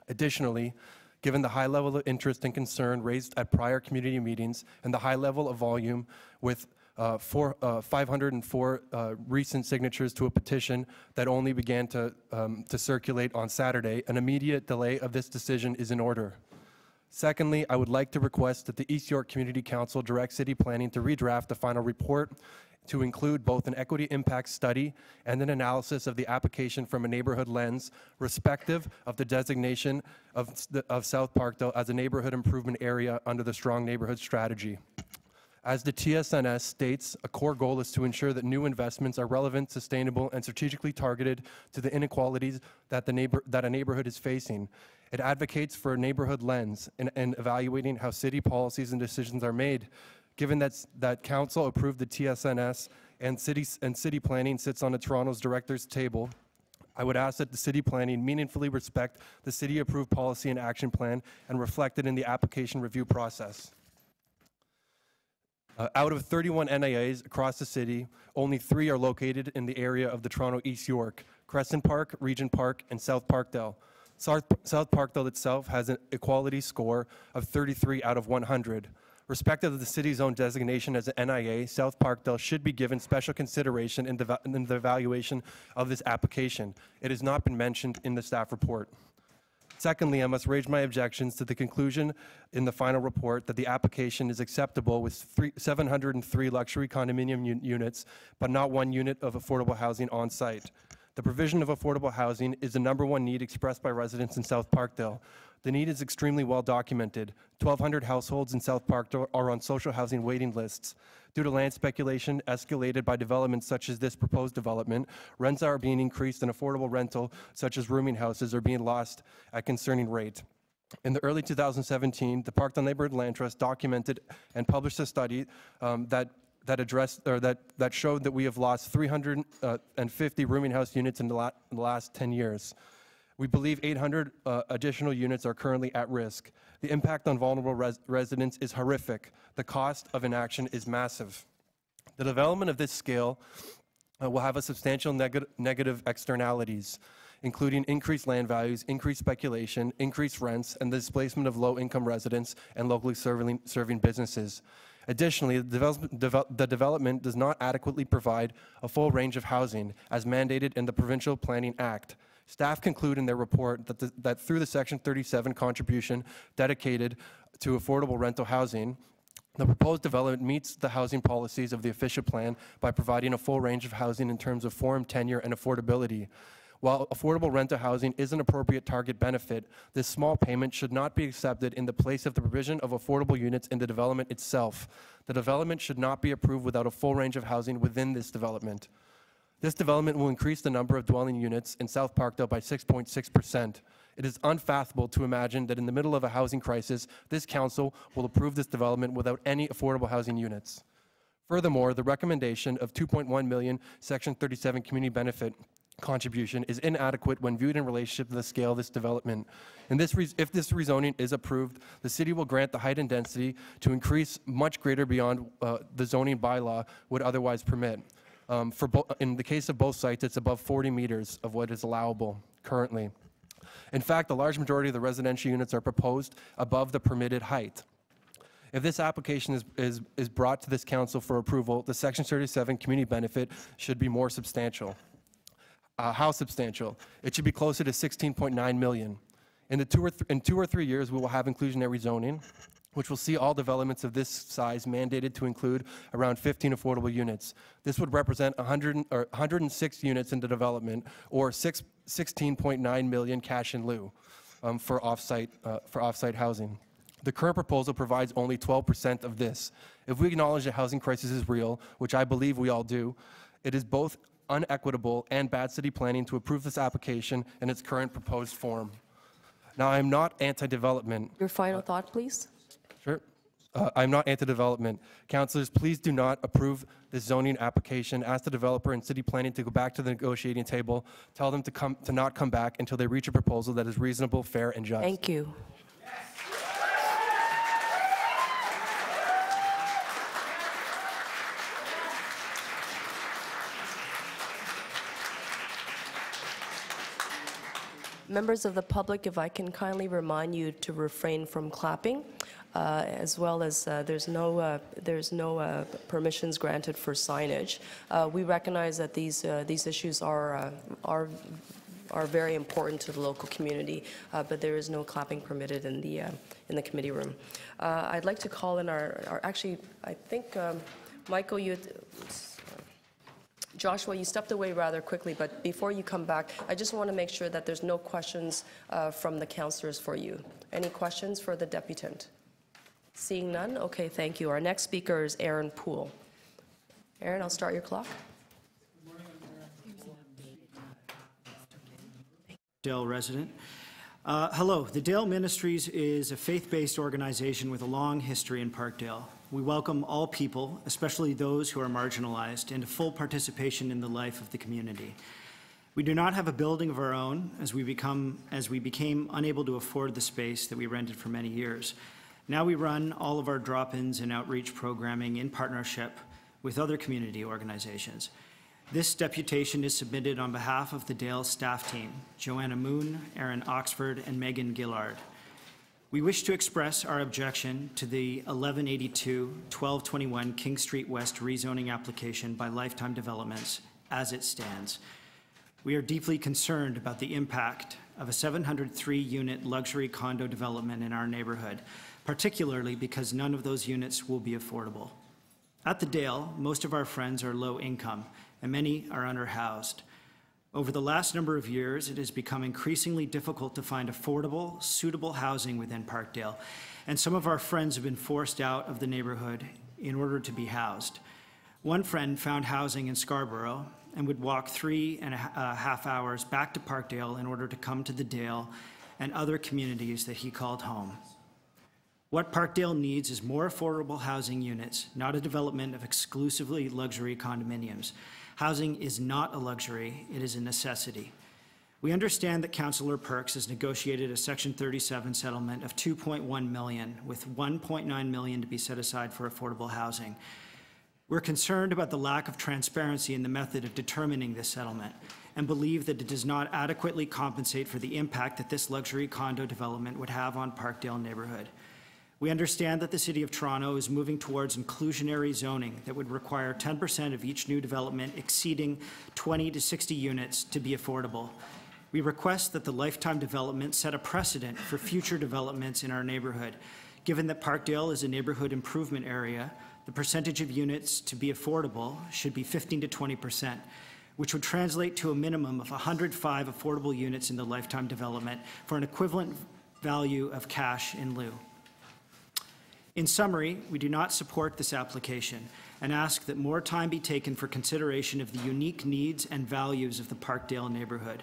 Additionally, given the high level of interest and concern raised at prior community meetings and the high level of volume with 504 recent signatures to a petition that only began to circulate on Saturday, an immediate delay of this decision is in order. Secondly, I would like to request that the East York Community Council direct City Planning to redraft the final report to include both an equity impact study and an analysis of the application from a neighborhood lens, respective of the designation of South Parkdale as a neighborhood improvement area under the Strong Neighborhood Strategy. As the TSNS states, a core goal is to ensure that new investments are relevant, sustainable, and strategically targeted to the inequalities that a neighborhood is facing. It advocates for a neighborhood lens in evaluating how city policies and decisions are made. Given that council approved the TSNS and city planning sits on the Toronto's director's table, I would ask that the city planning meaningfully respect the city-approved policy and action plan and reflect it in the application review process. Out of 31 NIAs across the city, only 3 are located in the area of the Toronto East York: Crescent Park, Regent Park, and South Parkdale. South Parkdale itself has an equality score of 33 out of 100. Respective of the city's own designation as an NIA, South Parkdale should be given special consideration in the evaluation of this application. It has not been mentioned in the staff report. Secondly, I must raise my objections to the conclusion in the final report that the application is acceptable with 703 luxury condominium units, but not 1 unit of affordable housing on site. The provision of affordable housing is the #1 need expressed by residents in South Parkdale. The need is extremely well documented. 1,200 households in South Parkdale are on social housing waiting lists. Due to land speculation escalated by developments such as this proposed development, rents are being increased and affordable rental, such as rooming houses, are being lost at concerning rate. In the early 2017, the Parkdale Neighborhood Land Trust documented and published a study that showed that we have lost 350 rooming house units in the last 10 years. We believe 800 additional units are currently at risk. The impact on vulnerable residents is horrific. The cost of inaction is massive. The development of this scale will have a substantial negative externalities, including increased land values, increased speculation, increased rents, and the displacement of low-income residents and locally serving businesses. Additionally, the development does not adequately provide a full range of housing as mandated in the Provincial Planning Act. Staff conclude in their report that through the Section 37 contribution dedicated to affordable rental housing, the proposed development meets the housing policies of the official plan by providing a full range of housing in terms of form, tenure, and affordability. While affordable rental housing is an appropriate target benefit, this small payment should not be accepted in the place of the provision of affordable units in the development itself. The development should not be approved without a full range of housing within this development. This development will increase the number of dwelling units in South Parkdale by 6.6%. It is unfathomable to imagine that in the middle of a housing crisis, this council will approve this development without any affordable housing units. Furthermore, the recommendation of $2.1 million Section 37 community benefit contribution is inadequate when viewed in relationship to the scale of this development. And if this rezoning is approved, the city will grant the height and density to increase much greater beyond the zoning bylaw would otherwise permit. In the case of both sites, it's above 40 meters of what is allowable currently. In fact, the large majority of the residential units are proposed above the permitted height. If this application is brought to this council for approval, the Section 37 community benefit should be more substantial. How substantial? It should be closer to $16.9 million. In 2 or 3 years, we will have inclusionary zoning, which will see all developments of this size mandated to include around 15 affordable units. This would represent 106 units in the development, or $16.9 million cash in lieu for off-site housing. The current proposal provides only 12% of this. If we acknowledge the housing crisis is real, which I believe we all do, it is both unequitable and bad city planning to approve this application in its current proposed form. Now, I'm not anti-development. Your final thought, please. Sure. I'm not anti-development. Councilors, please do not approve this zoning application. Ask the developer and city planning to go back to the negotiating table. Tell them to not come back until they reach a proposal that is reasonable, fair, and just. Thank you. Members of the public, if I can kindly remind you to refrain from clapping, as well as there's no permissions granted for signage. We recognize that these issues are very important to the local community, but there is no clapping permitted in the committee room. I'd like to call in our actually, I think, Michael, Joshua, you stepped away rather quickly, but before you come back, I just want to make sure that there's no questions from the councillors for you. Any questions for the deputant? Seeing none? Okay, thank you. Our next speaker is Aaron Poole. Aaron, I'll start your clock. Dale resident. Hello, the Dale Ministries is a faith-based organization with a long history in Parkdale. We welcome all people, especially those who are marginalized, into full participation in the life of the community. We do not have a building of our own as we became unable to afford the space that we rented for many years. Now we run all of our drop-ins and outreach programming in partnership with other community organizations. This deputation is submitted on behalf of the Dale staff team, Joanna Moon, Erin Oxford, and Megan Gillard. We wish to express our objection to the 1182-1221 King Street West rezoning application by Lifetime Developments as it stands. We are deeply concerned about the impact of a 703-unit luxury condo development in our neighborhood, particularly because none of those units will be affordable. At the Dale, most of our friends are low income, and many are underhoused. Over the last number of years, it has become increasingly difficult to find affordable, suitable housing within Parkdale, and some of our friends have been forced out of the neighborhood in order to be housed. One friend found housing in Scarborough and would walk 3.5 hours back to Parkdale in order to come to the Dale and other communities that he called home. What Parkdale needs is more affordable housing units, not a development of exclusively luxury condominiums. Housing is not a luxury, it is a necessity. We understand that Councillor Perks has negotiated a Section 37 settlement of $2.1 million, with $1.9 million to be set aside for affordable housing. We're concerned about the lack of transparency in the method of determining this settlement. and believe that it does not adequately compensate for the impact that this luxury condo development would have on Parkdale neighborhood. We understand that the City of Toronto is moving towards inclusionary zoning that would require 10% of each new development exceeding 20 to 60 units to be affordable. We request that the lifetime development set a precedent for future developments in our neighborhood. Given that Parkdale is a neighborhood improvement area, the percentage of units to be affordable should be 15 to 20%, which would translate to a minimum of 105 affordable units in the lifetime development for an equivalent value of cash in lieu. In summary, we do not support this application and ask that more time be taken for consideration of the unique needs and values of the Parkdale neighborhood.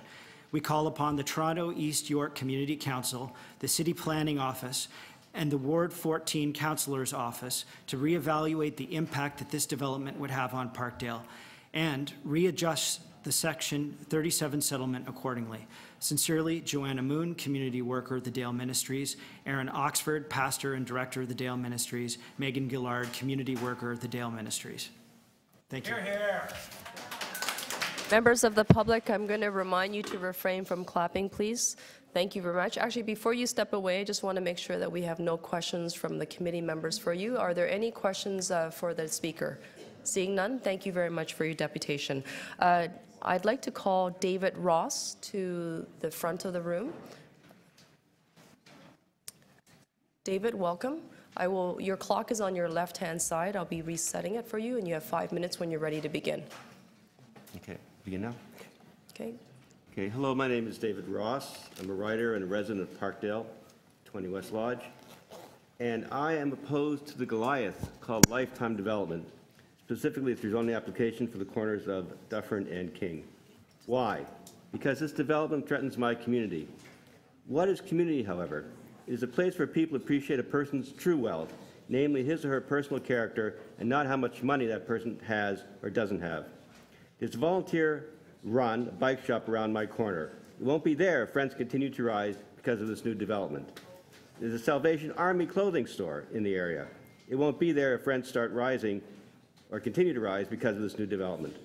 We call upon the Toronto East York Community Council, the City Planning Office, and the Ward 14 Councillor's Office to reevaluate the impact that this development would have on Parkdale and readjust the Section 37 settlement accordingly. Sincerely, Joanna Moon, Community Worker, the Dale Ministries, Aaron Oxford, Pastor and Director of the Dale Ministries, Megan Gillard, Community Worker, the Dale Ministries. Thank you. Hear, hear. Members of the public, I'm going to remind you to refrain from clapping, please. Thank you very much. Actually, before you step away, I just want to make sure that we have no questions from the committee members for you. Are there any questions for the speaker? Seeing none, thank you very much for your deputation. I'd like to call David Ross to the front of the room. David, welcome. Your clock is on your left-hand side. I'll be resetting it for you, and you have 5 minutes when you're ready to begin. Okay, begin now? Okay. Okay, hello, my name is David Ross. I'm a writer and a resident of Parkdale, 20 West Lodge, and I am opposed to the Goliath called Lifetime Development, specifically through zoning application for the corners of Dufferin and King. Why? Because this development threatens my community. What is community, however? It is a place where people appreciate a person's true wealth, namely his or her personal character, and not how much money that person has or doesn't have. There's a volunteer-run bike shop around my corner. It won't be there if rents continue to rise because of this new development. There's a Salvation Army clothing store in the area. It won't be there if rents start rising or continue to rise because of this new development.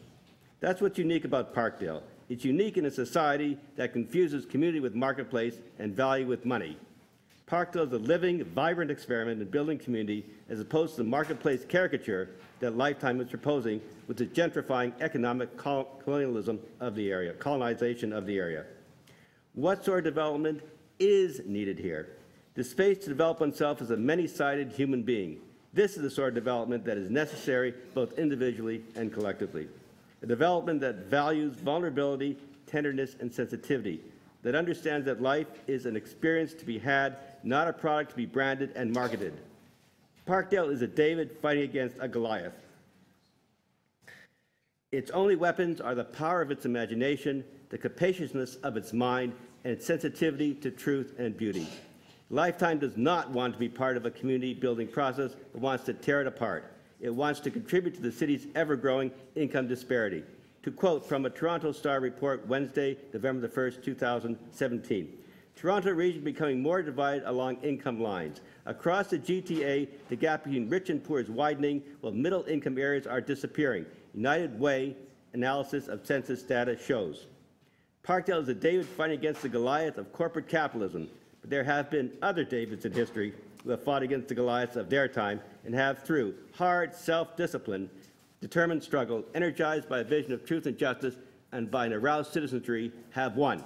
That's what's unique about Parkdale. It's unique in a society that confuses community with marketplace and value with money. Parkdale is a living, vibrant experiment in building community as opposed to the marketplace caricature that Lifetime is proposing with the gentrifying economic colonialism of the area, colonization of the area. What sort of development is needed here? The space to develop oneself as a many-sided human being. This is the sort of development that is necessary both individually and collectively. A development that values vulnerability, tenderness, and sensitivity, that understands that life is an experience to be had, not a product to be branded and marketed. Parkdale is a David fighting against a Goliath. Its only weapons are the power of its imagination, the capaciousness of its mind, and its sensitivity to truth and beauty. Lifetime does not want to be part of a community-building process. It wants to tear it apart. It wants to contribute to the city's ever-growing income disparity. To quote from a Toronto Star report Wednesday, November the 1st, 2017, Toronto region becoming more divided along income lines. Across the GTA, the gap between rich and poor is widening, while middle-income areas are disappearing. United Way analysis of census data shows. Parkdale is a David fighting against the Goliath of corporate capitalism. But there have been other Davids in history who have fought against the Goliaths of their time and have, through hard self-discipline, determined struggle, energized by a vision of truth and justice, and by an aroused citizenry, have won.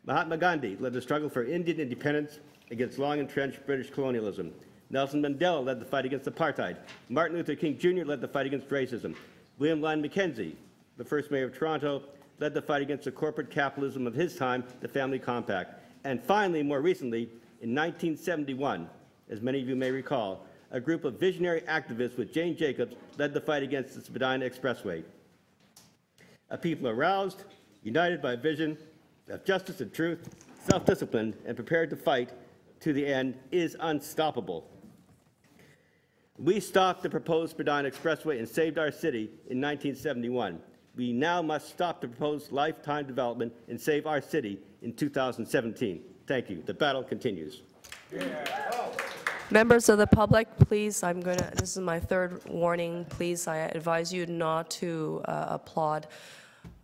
Mahatma Gandhi led the struggle for Indian independence against long-entrenched British colonialism. Nelson Mandela led the fight against apartheid. Martin Luther King Jr. led the fight against racism. William Lyon Mackenzie, the first mayor of Toronto, led the fight against the corporate capitalism of his time, the Family Compact. And finally, more recently, in 1971, as many of you may recall, a group of visionary activists with Jane Jacobs led the fight against the Spadina Expressway. A people aroused, united by a vision of justice and truth, self-disciplined, and prepared to fight to the end is unstoppable. We stopped the proposed Spadina Expressway and saved our city in 1971. We now must stop the proposed Lifetime development and save our city in 2017. Thank you. The battle continues. Members of the public, please, this is my third warning. Please, I advise you not to applaud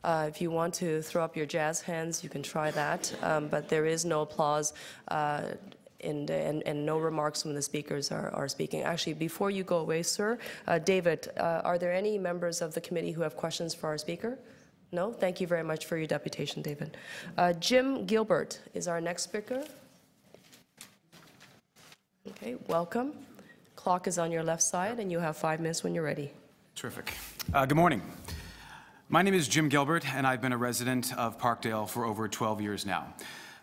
If you want to throw up your jazz hands, you can try that, but there is no applause and no remarks when the speakers are speaking. Actually, before you go away, sir, David, are there any members of the committee who have questions for our speaker? No? Thank you very much for your deputation, David. Jim Gilbert is our next speaker. Okay, welcome. Clock is on your left side, and you have 5 minutes when you're ready. Terrific. Good morning. My name is Jim Gilbert, and I've been a resident of Parkdale for over 12 years now.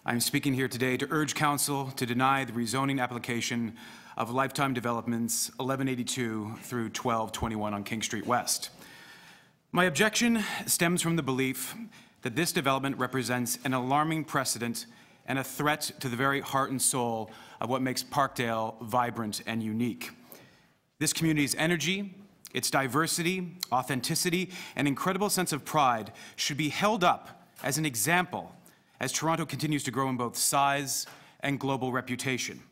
I'm speaking here today to urge Council to deny the rezoning application of Lifetime Developments 1182 through 1221 on King Street West. My objection stems from the belief that this development represents an alarming precedent and a threat to the very heart and soul of what makes Parkdale vibrant and unique. This community's energy, its diversity, authenticity, and incredible sense of pride should be held up as an example as Toronto continues to grow in both size and global reputation.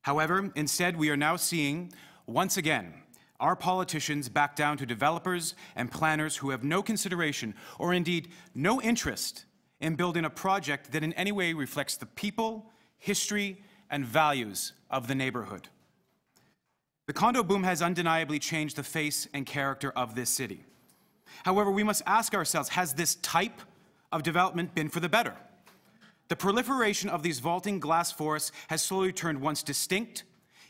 However, instead, we are now seeing, once again, our politicians back down to developers and planners who have no consideration or indeed no interest in building a project that in any way reflects the people, history, and values of the neighborhood. The condo boom has undeniably changed the face and character of this city. However, we must ask ourselves, has this type of development been for the better? The proliferation of these vaulting glass forests has slowly turned once distinct,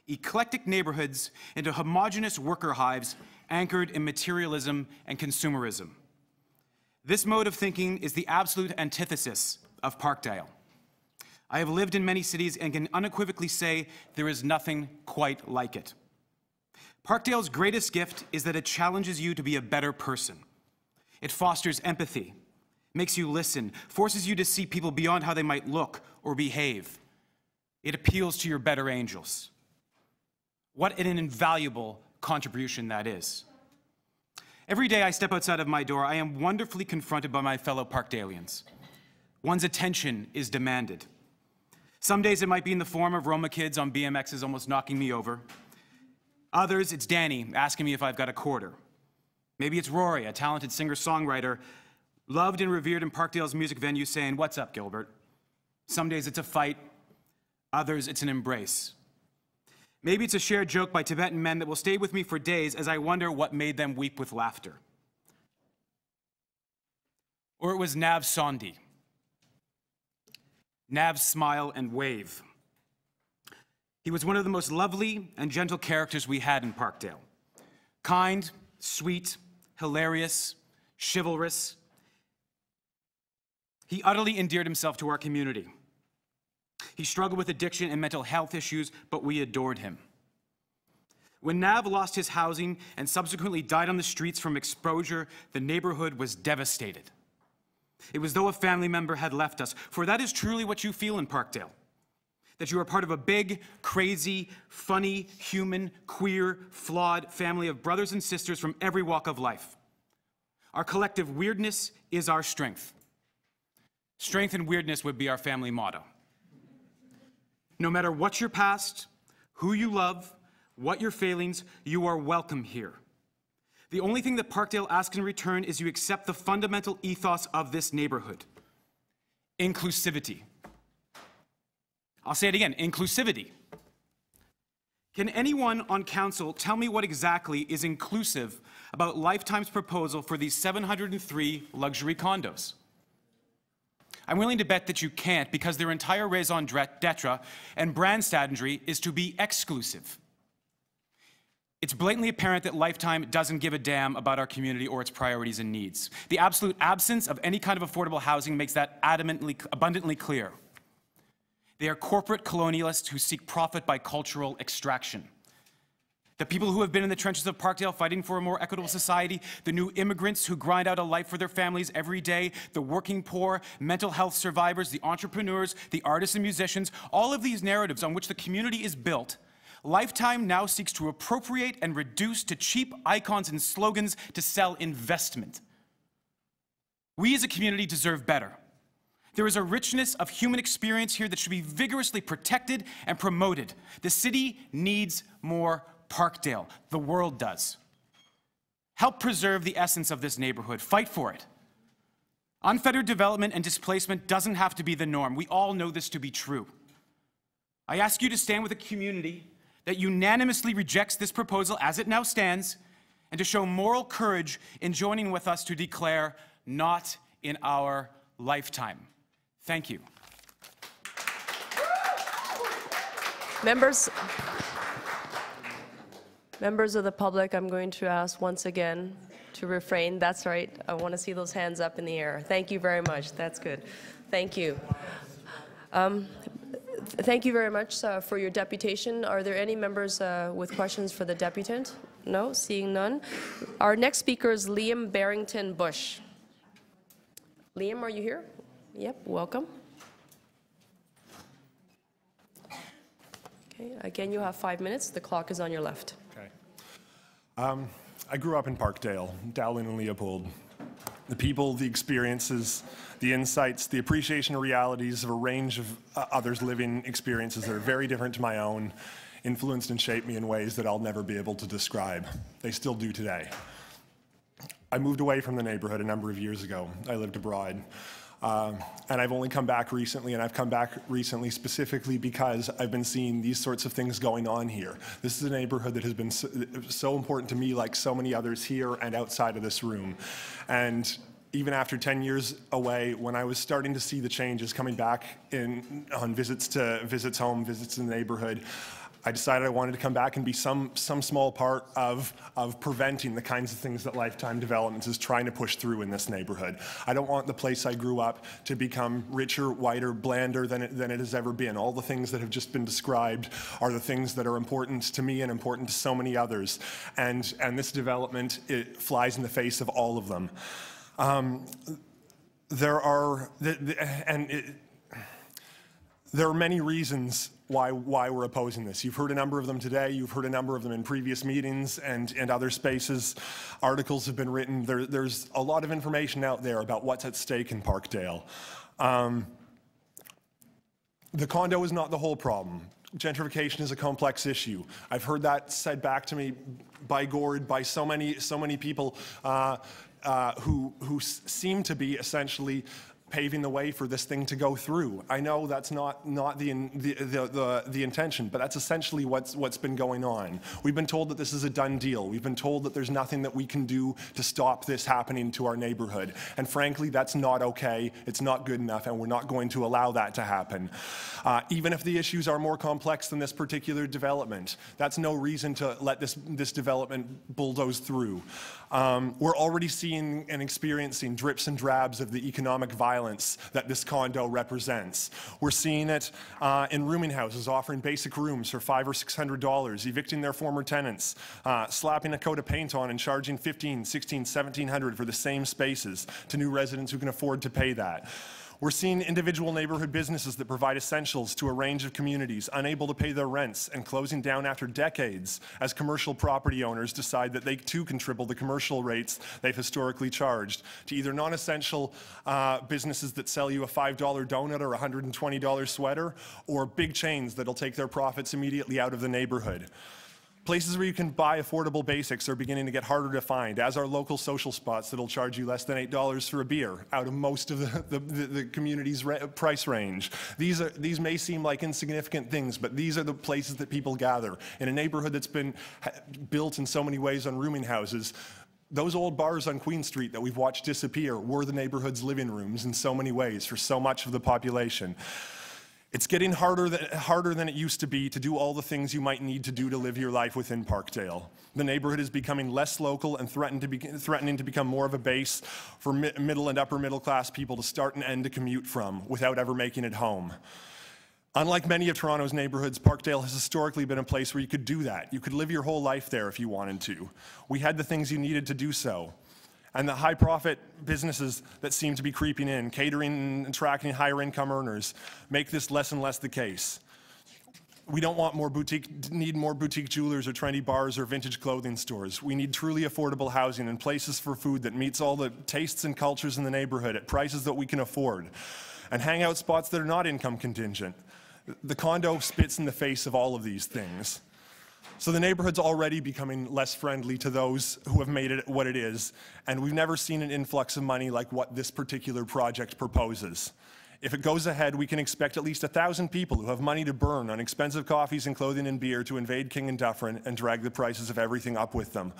eclectic neighborhoods into homogeneous worker hives anchored in materialism and consumerism. This mode of thinking is the absolute antithesis of Parkdale. I have lived in many cities and can unequivocally say there is nothing quite like it. Parkdale's greatest gift is that it challenges you to be a better person. It fosters empathy, makes you listen, forces you to see people beyond how they might look or behave. It appeals to your better angels. What an invaluable contribution that is. Every day I step outside of my door, I am wonderfully confronted by my fellow Parkdalians. One's attention is demanded. Some days it might be in the form of Roma kids on BMXs almost knocking me over. Others, it's Danny asking me if I've got a quarter. Maybe it's Rory, a talented singer-songwriter, loved and revered in Parkdale's music venue, saying, "What's up, Gilbert?" Some days it's a fight, others it's an embrace. Maybe it's a shared joke by Tibetan men that will stay with me for days as I wonder what made them weep with laughter. Or it was Nav Sondi. Nav's smile and wave. He was one of the most lovely and gentle characters we had in Parkdale. Kind, sweet, hilarious, chivalrous. He utterly endeared himself to our community. He struggled with addiction and mental health issues, but we adored him. When Nav lost his housing and subsequently died on the streets from exposure, the neighborhood was devastated. It was as though a family member had left us, for that is truly what you feel in Parkdale. That you are part of a big, crazy, funny, human, queer, flawed family of brothers and sisters from every walk of life. Our collective weirdness is our strength. Strength and weirdness would be our family motto. No matter what your past, who you love, what your failings, you are welcome here. The only thing that Parkdale asks in return is you accept the fundamental ethos of this neighborhood. Inclusivity. I'll say it again, inclusivity. Can anyone on council tell me what exactly is inclusive about Lifetime's proposal for these 703 luxury condos? I'm willing to bet that you can't, because their entire raison d'etre and brand strategy is to be exclusive. It's blatantly apparent that Lifetime doesn't give a damn about our community or its priorities and needs. The absolute absence of any kind of affordable housing makes that abundantly clear. They are corporate colonialists who seek profit by cultural extraction. The people who have been in the trenches of Parkdale fighting for a more equitable society, the new immigrants who grind out a life for their families every day, the working poor, mental health survivors, the entrepreneurs, the artists and musicians, all of these narratives on which the community is built, Lifetime now seeks to appropriate and reduce to cheap icons and slogans to sell investment. We as a community deserve better. There is a richness of human experience here that should be vigorously protected and promoted. The city needs more Parkdale. The world does. Help preserve the essence of this neighborhood. Fight for it. Unfettered development and displacement doesn't have to be the norm. We all know this to be true. I ask you to stand with a community that unanimously rejects this proposal as it now stands, and to show moral courage in joining with us to declare, not in our lifetime. Thank you. Members of the public, I'm going to ask once again to refrain. That's right. I want to see those hands up in the air. Thank you very much. That's good. Thank you. Thank you very much for your deputation. Are there any members with questions for the deputant? No, seeing none. Our next speaker is Liam Barrington Bush. Liam, are you here? Yep, welcome. Okay, again, you have 5 minutes. The clock is on your left. Okay. I grew up in Parkdale, Dowling and Leopold. The people, the experiences, the insights, the appreciation of realities of a range of others' living experiences that are very different to my own, influenced and shaped me in ways that I'll never be able to describe. They still do today. I moved away from the neighborhood a number of years ago. I lived abroad. And I've only come back recently, and I've come back recently specifically because I've been seeing these sorts of things going on here. This is a neighborhood that has been so important to me, like so many others here and outside of this room. And even after 10 years away, when I was starting to see the changes coming back on visits home, visits in the neighborhood, I decided I wanted to come back and be some small part of preventing the kinds of things that Lifetime Developments is trying to push through in this neighborhood. I don't want the place I grew up to become richer, whiter, blander than it has ever been. All the things that have just been described are the things that are important to me and important to so many others. And this development, it flies in the face of all of them. There are many reasons why we're opposing this. You've heard a number of them today. You've heard a number of them in previous meetings and other spaces. Articles have been written. There's a lot of information out there about what's at stake in Parkdale. The condo is not the whole problem. Gentrification is a complex issue. I've heard that said back to me by Gord, by so many people who seem to be essentially paving the way for this thing to go through. I know that's not the intention, but that's essentially what's been going on. We've been told that this is a done deal. We've been told that there's nothing that we can do to stop this happening to our neighborhood. And frankly, that's not okay. It's not good enough, and we're not going to allow that to happen. Even if the issues are more complex than this particular development, that's no reason to let this development bulldoze through. We're already seeing and experiencing drips and drabs of the economic violence that this condo represents. We're seeing it in rooming houses offering basic rooms for $500 or $600, evicting their former tenants, slapping a coat of paint on and charging $1,500, $1,600, $1,700 for the same spaces to new residents who can afford to pay that. We're seeing individual neighborhood businesses that provide essentials to a range of communities unable to pay their rents and closing down after decades as commercial property owners decide that they too can triple the commercial rates they've historically charged to either non-essential businesses that sell you a $5 donut or a $120 sweater, or big chains that'll take their profits immediately out of the neighborhood. Places where you can buy affordable basics are beginning to get harder to find, as are local social spots that'll charge you less than $8 for a beer out of most of the community's price range. These may seem like insignificant things, but these are the places that people gather. In a neighborhood that's been built in so many ways on rooming houses, those old bars on Queen Street that we've watched disappear were the neighborhood's living rooms in so many ways for so much of the population. It's getting harder than it used to be to do all the things you might need to do to live your life within Parkdale. The neighborhood is becoming less local and threatening to become more of a base for middle and upper middle class people to start and end a commute from without ever making it home. Unlike many of Toronto's neighborhoods, Parkdale has historically been a place where you could do that. You could live your whole life there if you wanted to. We had the things you needed to do so. And the high-profit businesses that seem to be creeping in, catering and attracting higher-income earners, make this less and less the case. We don't want need more boutique jewelers or trendy bars or vintage clothing stores. We need truly affordable housing and places for food that meets all the tastes and cultures in the neighborhood at prices that we can afford, and hangout spots that are not income contingent. The condo spits in the face of all of these things. So the neighborhood's already becoming less friendly to those who have made it what it is, and we've never seen an influx of money like what this particular project proposes. If it goes ahead, we can expect at least 1,000 people who have money to burn on expensive coffees and clothing and beer to invade King and Dufferin and drag the prices of everything up with them.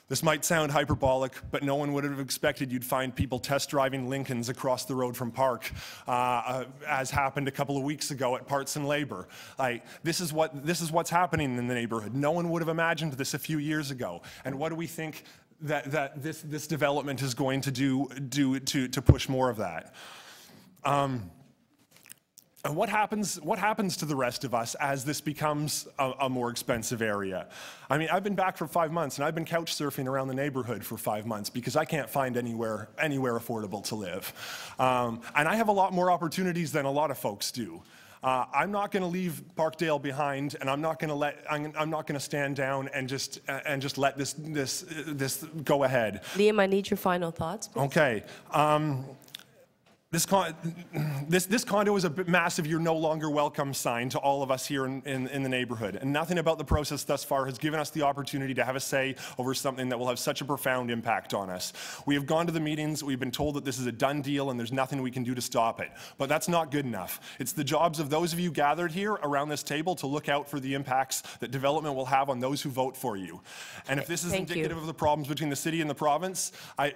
This might sound hyperbolic, but no one would have expected you'd find people test driving Lincolns across the road from Park, as happened a couple of weeks ago at Parts and Labor. This is what's happening in the neighborhood. No one would have imagined this a few years ago. And what do we think that this development is going to do to push more of that? And what happens to the rest of us as this becomes a more expensive area? I mean, I've been back for 5 months, and I've been couch surfing around the neighborhood for 5 months because I can't find anywhere affordable to live. And I have a lot more opportunities than a lot of folks do. I'm not going to leave Parkdale behind, and I'm not going to stand down and just let this go ahead. Liam, I need your final thoughts, please. Okay. This condo is a massive "you're no longer welcome" sign to all of us here in the neighborhood. And nothing about the process thus far has given us the opportunity to have a say over something that will have such a profound impact on us. We have gone to the meetings, we've been told that this is a done deal and there's nothing we can do to stop it. But that's not good enough. It's the jobs of those of you gathered here around this table to look out for the impacts that development will have on those who vote for you. And if this is indicative of the problems between the city and the province,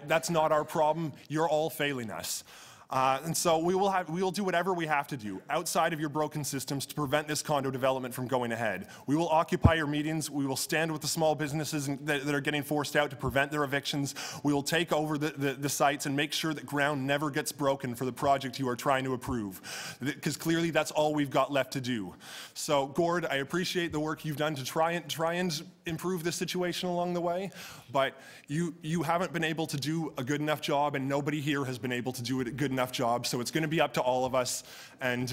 that's not our problem. You're all failing us. And so we will do whatever we have to do outside of your broken systems to prevent this condo development from going ahead. We will occupy your meetings. We will stand with the small businesses that are getting forced out to prevent their evictions. We will take over the sites and make sure that ground never gets broken for the project you are trying to approve, because clearly that's all we've got left to do. So, Gord, I appreciate the work you've done to try and improve this situation along the way, but you haven't been able to do a good enough job, and nobody here has been able to do a good enough job. So it's going to be up to all of us, and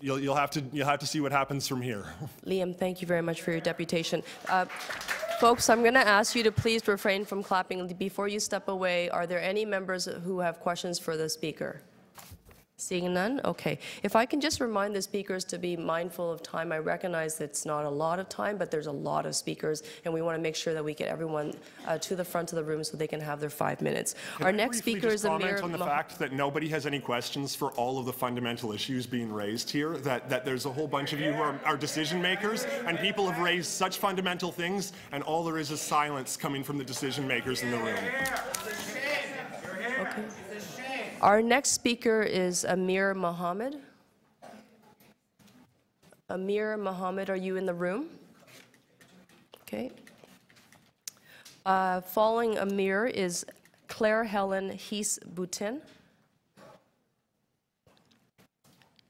you'll have to see what happens from here. Liam, thank you very much for your deputation. Folks, I'm going to ask you to please refrain from clapping. Before you step away, are there any members who have questions for the speaker? Seeing none? Okay. If I can just remind the speakers to be mindful of time. I recognize it's not a lot of time, but there's a lot of speakers, and we want to make sure that we get everyone to the front of the room so they can have their 5 minutes. Our next speaker is Amir. Comment on the fact that nobody has any questions for all of the fundamental issues being raised here, that there's a whole bunch of you who are decision makers, and people have raised such fundamental things, and all there is silence coming from the decision makers in the room. Okay. Our next speaker is Amir Mohammed. Amir Mohammed, are you in the room? Okay. Following Amir is Claire Helen Hees-Boutin.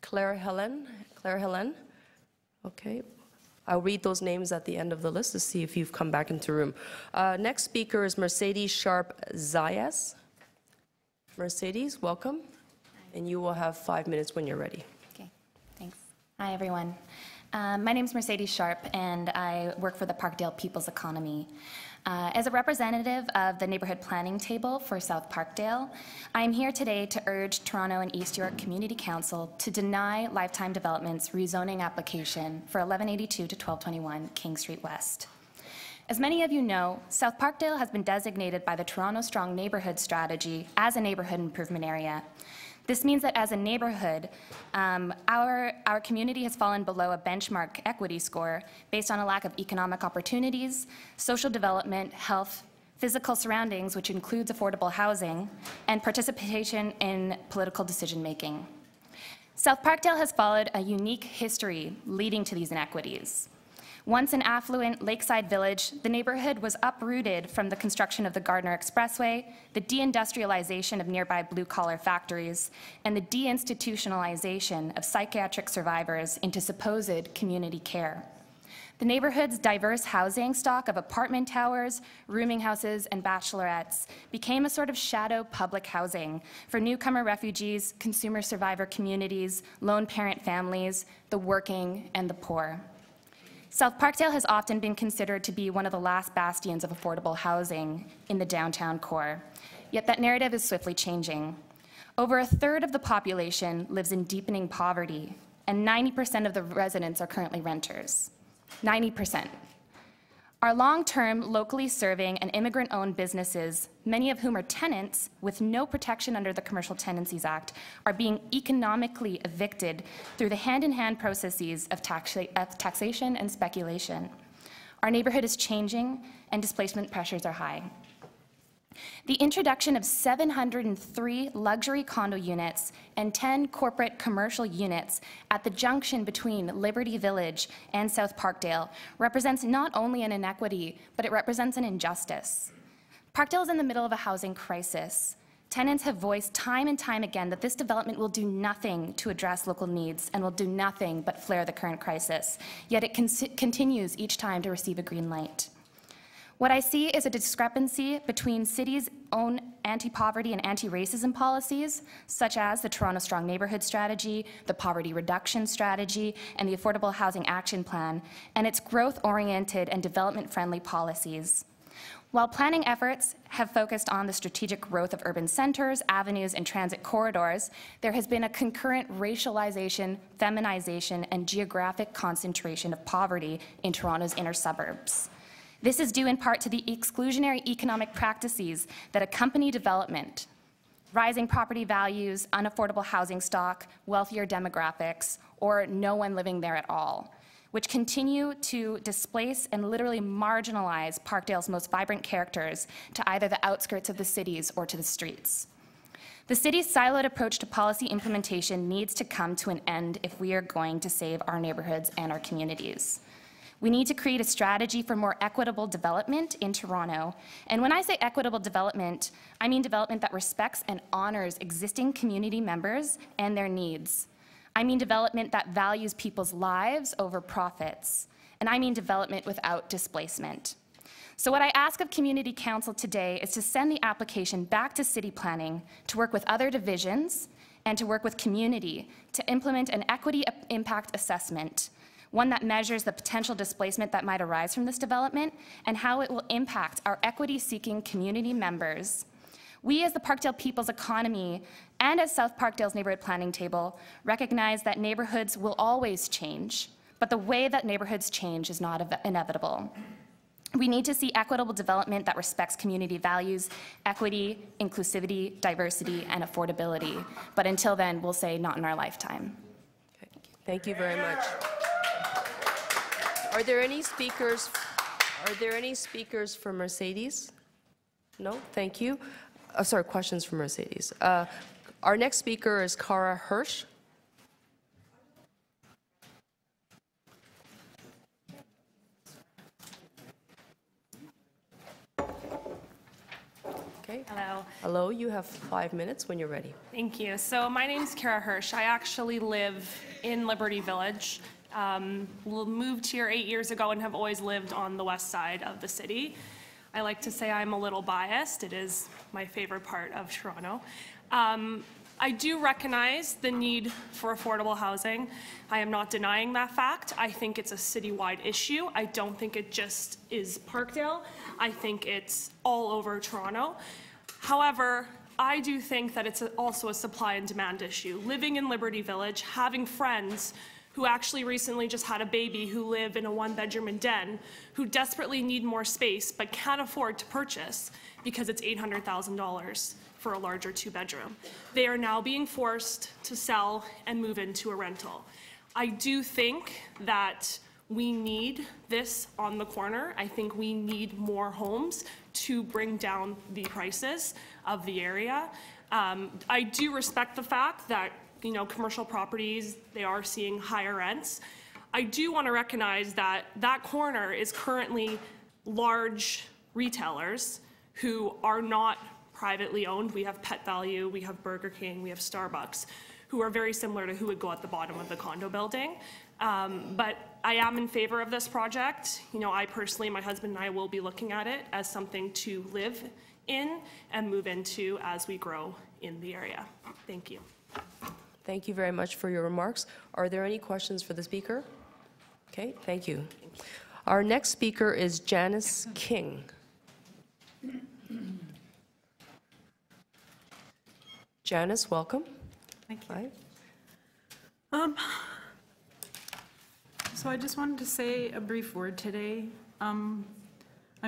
Claire Helen. Okay. I'll read those names at the end of the list to see if you've come back into the room. Next speaker is Mercedes Sharp-Zayas. Mercedes, welcome. And you will have 5 minutes when you're ready. Okay, thanks. Hi, everyone. My name is Mercedes Sharp, and I work for the Parkdale People's Economy. As a representative of the Neighborhood Planning Table for South Parkdale, I am here today to urge Toronto and East York Community Council to deny Lifetime Development's rezoning application for 1182 to 1221 King Street West. As many of you know, South Parkdale has been designated by the Toronto Strong Neighbourhood Strategy as a neighbourhood improvement area. This means that as a neighbourhood, our community has fallen below a benchmark equity score based on a lack of economic opportunities, social development, health, physical surroundings, which includes affordable housing, and participation in political decision-making. South Parkdale has followed a unique history leading to these inequities. Once an affluent lakeside village, the neighborhood was uprooted from the construction of the Gardner Expressway, the deindustrialization of nearby blue-collar factories, and the deinstitutionalization of psychiatric survivors into supposed community care. The neighborhood's diverse housing stock of apartment towers, rooming houses, and bachelorettes became a sort of shadow public housing for newcomer refugees, consumer survivor communities, lone parent families, the working, and the poor. South Parkdale has often been considered to be one of the last bastions of affordable housing in the downtown core, yet that narrative is swiftly changing. Over a third of the population lives in deepening poverty, and 90% of the residents are currently renters. 90%. Our long-term, locally serving and immigrant-owned businesses, many of whom are tenants with no protection under the Commercial Tenancies Act, are being economically evicted through the hand-in-hand processes of taxation and speculation. Our neighborhood is changing and displacement pressures are high. The introduction of 703 luxury condo units and 10 corporate commercial units at the junction between Liberty Village and South Parkdale represents not only an inequity, but it represents an injustice. Parkdale is in the middle of a housing crisis. Tenants have voiced time and time again that this development will do nothing to address local needs and will do nothing but flare the current crisis, yet it continues each time to receive a green light. What I see is a discrepancy between cities' own anti-poverty and anti-racism policies, such as the Toronto Strong Neighbourhood Strategy, the Poverty Reduction Strategy, and the Affordable Housing Action Plan, and its growth-oriented and development-friendly policies. While planning efforts have focused on the strategic growth of urban centres, avenues, and transit corridors, there has been a concurrent racialization, feminization, and geographic concentration of poverty in Toronto's inner suburbs. This is due in part to the exclusionary economic practices that accompany development: rising property values, unaffordable housing stock, wealthier demographics, or no one living there at all, which continue to displace and literally marginalize Parkdale's most vibrant characters to either the outskirts of the cities or to the streets. The city's siloed approach to policy implementation needs to come to an end if we are going to save our neighborhoods and our communities. We need to create a strategy for more equitable development in Toronto. And when I say equitable development, I mean development that respects and honors existing community members and their needs. I mean development that values people's lives over profits. And I mean development without displacement. So what I ask of Community Council today is to send the application back to City Planning to work with other divisions and to work with community to implement an equity impact assessment, one that measures the potential displacement that might arise from this development and how it will impact our equity-seeking community members. We, as the Parkdale People's Economy and as South Parkdale's Neighbourhood Planning Table, recognize that neighbourhoods will always change, but the way that neighbourhoods change is not inevitable. We need to see equitable development that respects community values, equity, inclusivity, diversity, and affordability. But until then, we'll say not in our lifetime. Okay. Thank you very much. Are there any speakers for Mercedes? No, thank you. Sorry, questions for Mercedes. Our next speaker is Cara Hirsch. Okay. Hello. Hello, you have 5 minutes when you're ready. Thank you. So my name's Cara Hirsch. I actually live in Liberty Village. Moved here 8 years ago and have always lived on the west side of the city. I like to say I'm a little biased. It is my favorite part of Toronto. I do recognize the need for affordable housing. I am not denying that fact. I think it's a citywide issue. I don't think it just is Parkdale. I think it's all over Toronto. However, I do think that it's also a supply and demand issue. Living in Liberty Village, having friends who actually recently just had a baby who live in a one-bedroom and den, who desperately need more space but can't afford to purchase because it's $800,000 for a larger two-bedroom. They are now being forced to sell and move into a rental. I do think that we need this on the corner. I think we need more homes to bring down the prices of the area. I do respect the fact that commercial properties, they are seeing higher rents. I do want to recognize that that corner is currently large retailers who are not privately owned. We have Pet Value, we have Burger King, we have Starbucks, who are very similar to who would go at the bottom of the condo building. But I am in favor of this project. I personally, my husband and I will be looking at it as something to live in and move into as we grow in the area. Thank you. Thank you very much for your remarks. Are there any questions for the speaker? Okay, thank you. Our next speaker is Janice King. Janice, welcome. Thank you. Hi. So I just wanted to say a brief word today. I'm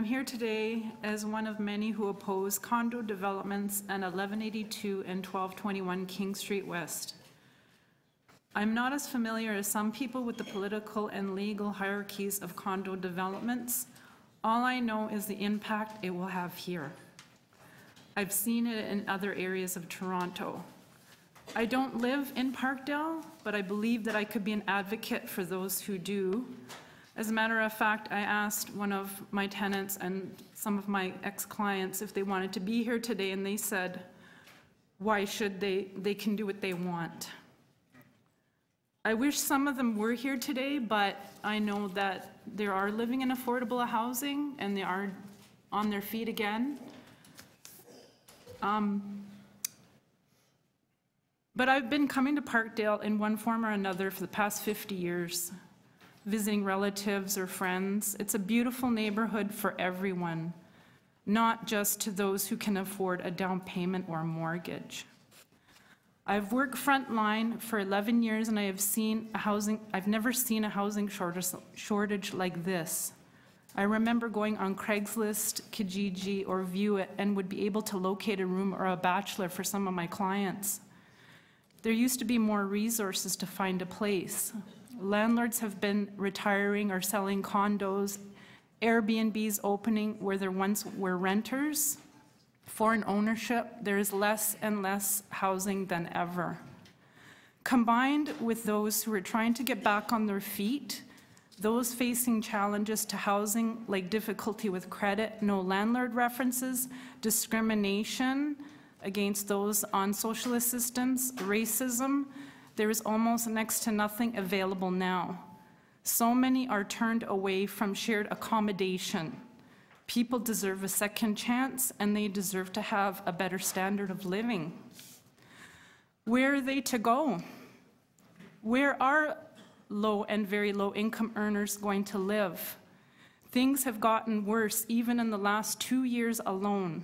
here today as one of many who oppose condo developments at 1182 and 1221 King Street West. I'm not as familiar as some people with the political and legal hierarchies of condo developments. All I know is the impact it will have here. I've seen it in other areas of Toronto. I don't live in Parkdale, but I believe that I could be an advocate for those who do. As a matter of fact, I asked one of my tenants and some of my ex-clients if they wanted to be here today, and they said, why should they? They can do what they want. I wish some of them were here today, but I know that they are living in affordable housing and they are on their feet again. But I've been coming to Parkdale in one form or another for the past 50 years, visiting relatives or friends. It's a beautiful neighborhood for everyone, not just to those who can afford a down payment or a mortgage. I've worked frontline for 11 years and I've never seen a housing shortage like this. I remember going on Craigslist, Kijiji, or View It and would be able to locate a room or a bachelor for some of my clients. There used to be more resources to find a place. Landlords have been retiring or selling condos, Airbnbs opening where there once were renters. Foreign ownership, there is less and less housing than ever. Combined with those who are trying to get back on their feet, those facing challenges to housing like difficulty with credit, no landlord references, discrimination against those on social assistance, racism, there is almost next to nothing available now. So many are turned away from shared accommodation. People deserve a second chance and they deserve to have a better standard of living. Where are they to go? Where are low and very low income earners going to live? Things have gotten worse even in the last 2 years alone.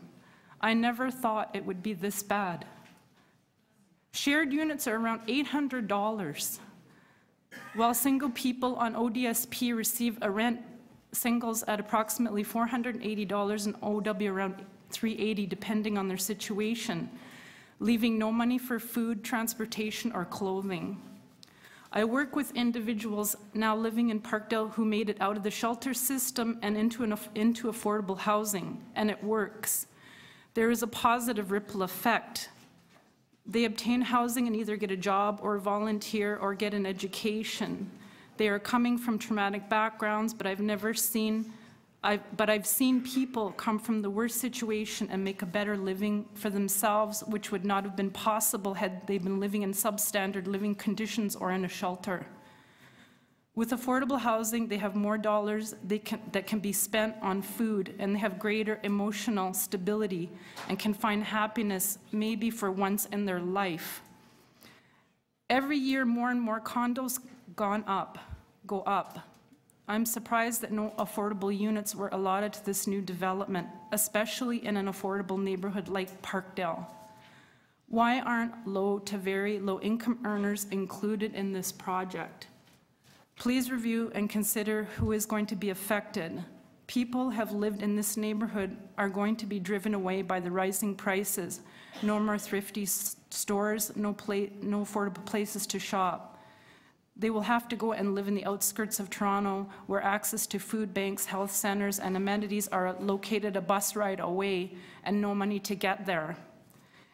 I never thought it would be this bad. Shared units are around $800, while single people on ODSP receive a rent singles at approximately $480 and OW around $380 depending on their situation, leaving no money for food, transportation, or clothing. I work with individuals now living in Parkdale who made it out of the shelter system and into affordable housing, and it works. There is a positive ripple effect. They obtain housing and either get a job or volunteer or get an education. They are coming from traumatic backgrounds, but I've seen people come from the worst situation and make a better living for themselves, which would not have been possible had they been living in substandard living conditions or in a shelter. With affordable housing, they have more dollars that can be spent on food, and they have greater emotional stability and can find happiness maybe for once in their life. Every year, more and more condos go up. I'm surprised that no affordable units were allotted to this new development, especially in an affordable neighborhood like Parkdale. Why aren't low to very low income earners included in this project? Please review and consider who is going to be affected. People have lived in this neighborhood are going to be driven away by the rising prices. No more thrifty stores, no affordable places to shop. They will have to go and live in the outskirts of Toronto where access to food banks, health centers, and amenities are located a bus ride away and no money to get there.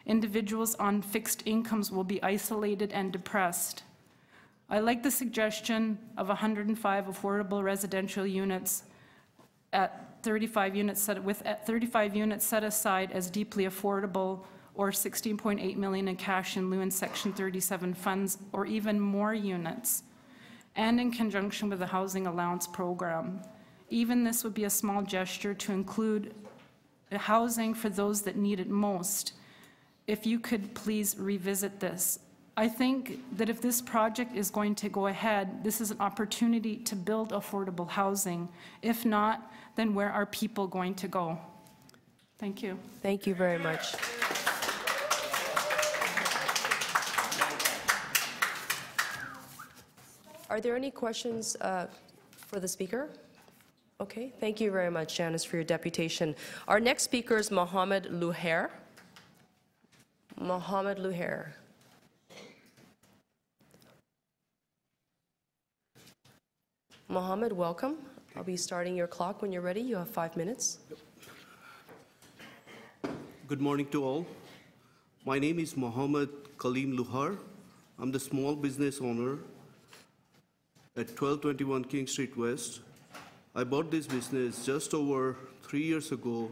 Individuals on fixed incomes will be isolated and depressed. I like the suggestion of 105 affordable residential units at 35 units set aside as deeply affordable, or $16.8 million in cash in lieu in Section 37 funds, or even more units, and in conjunction with the Housing Allowance Program. Even this would be a small gesture to include housing for those that need it most. If you could please revisit this. I think that if this project is going to go ahead, this is an opportunity to build affordable housing. If not, then where are people going to go? Thank you. Thank you very much. Are there any questions for the speaker? Okay, thank you very much, Janice, for your deputation. Our next speaker is Mohammed Luhair. Mohammed Luhair. Mohammed, welcome. I'll be starting your clock when you're ready. You have 5 minutes. Good morning to all. My name is Mohammed Kaleem Luhar. I'm the small business owner at 1221 King Street West. I bought this business just over 3 years ago,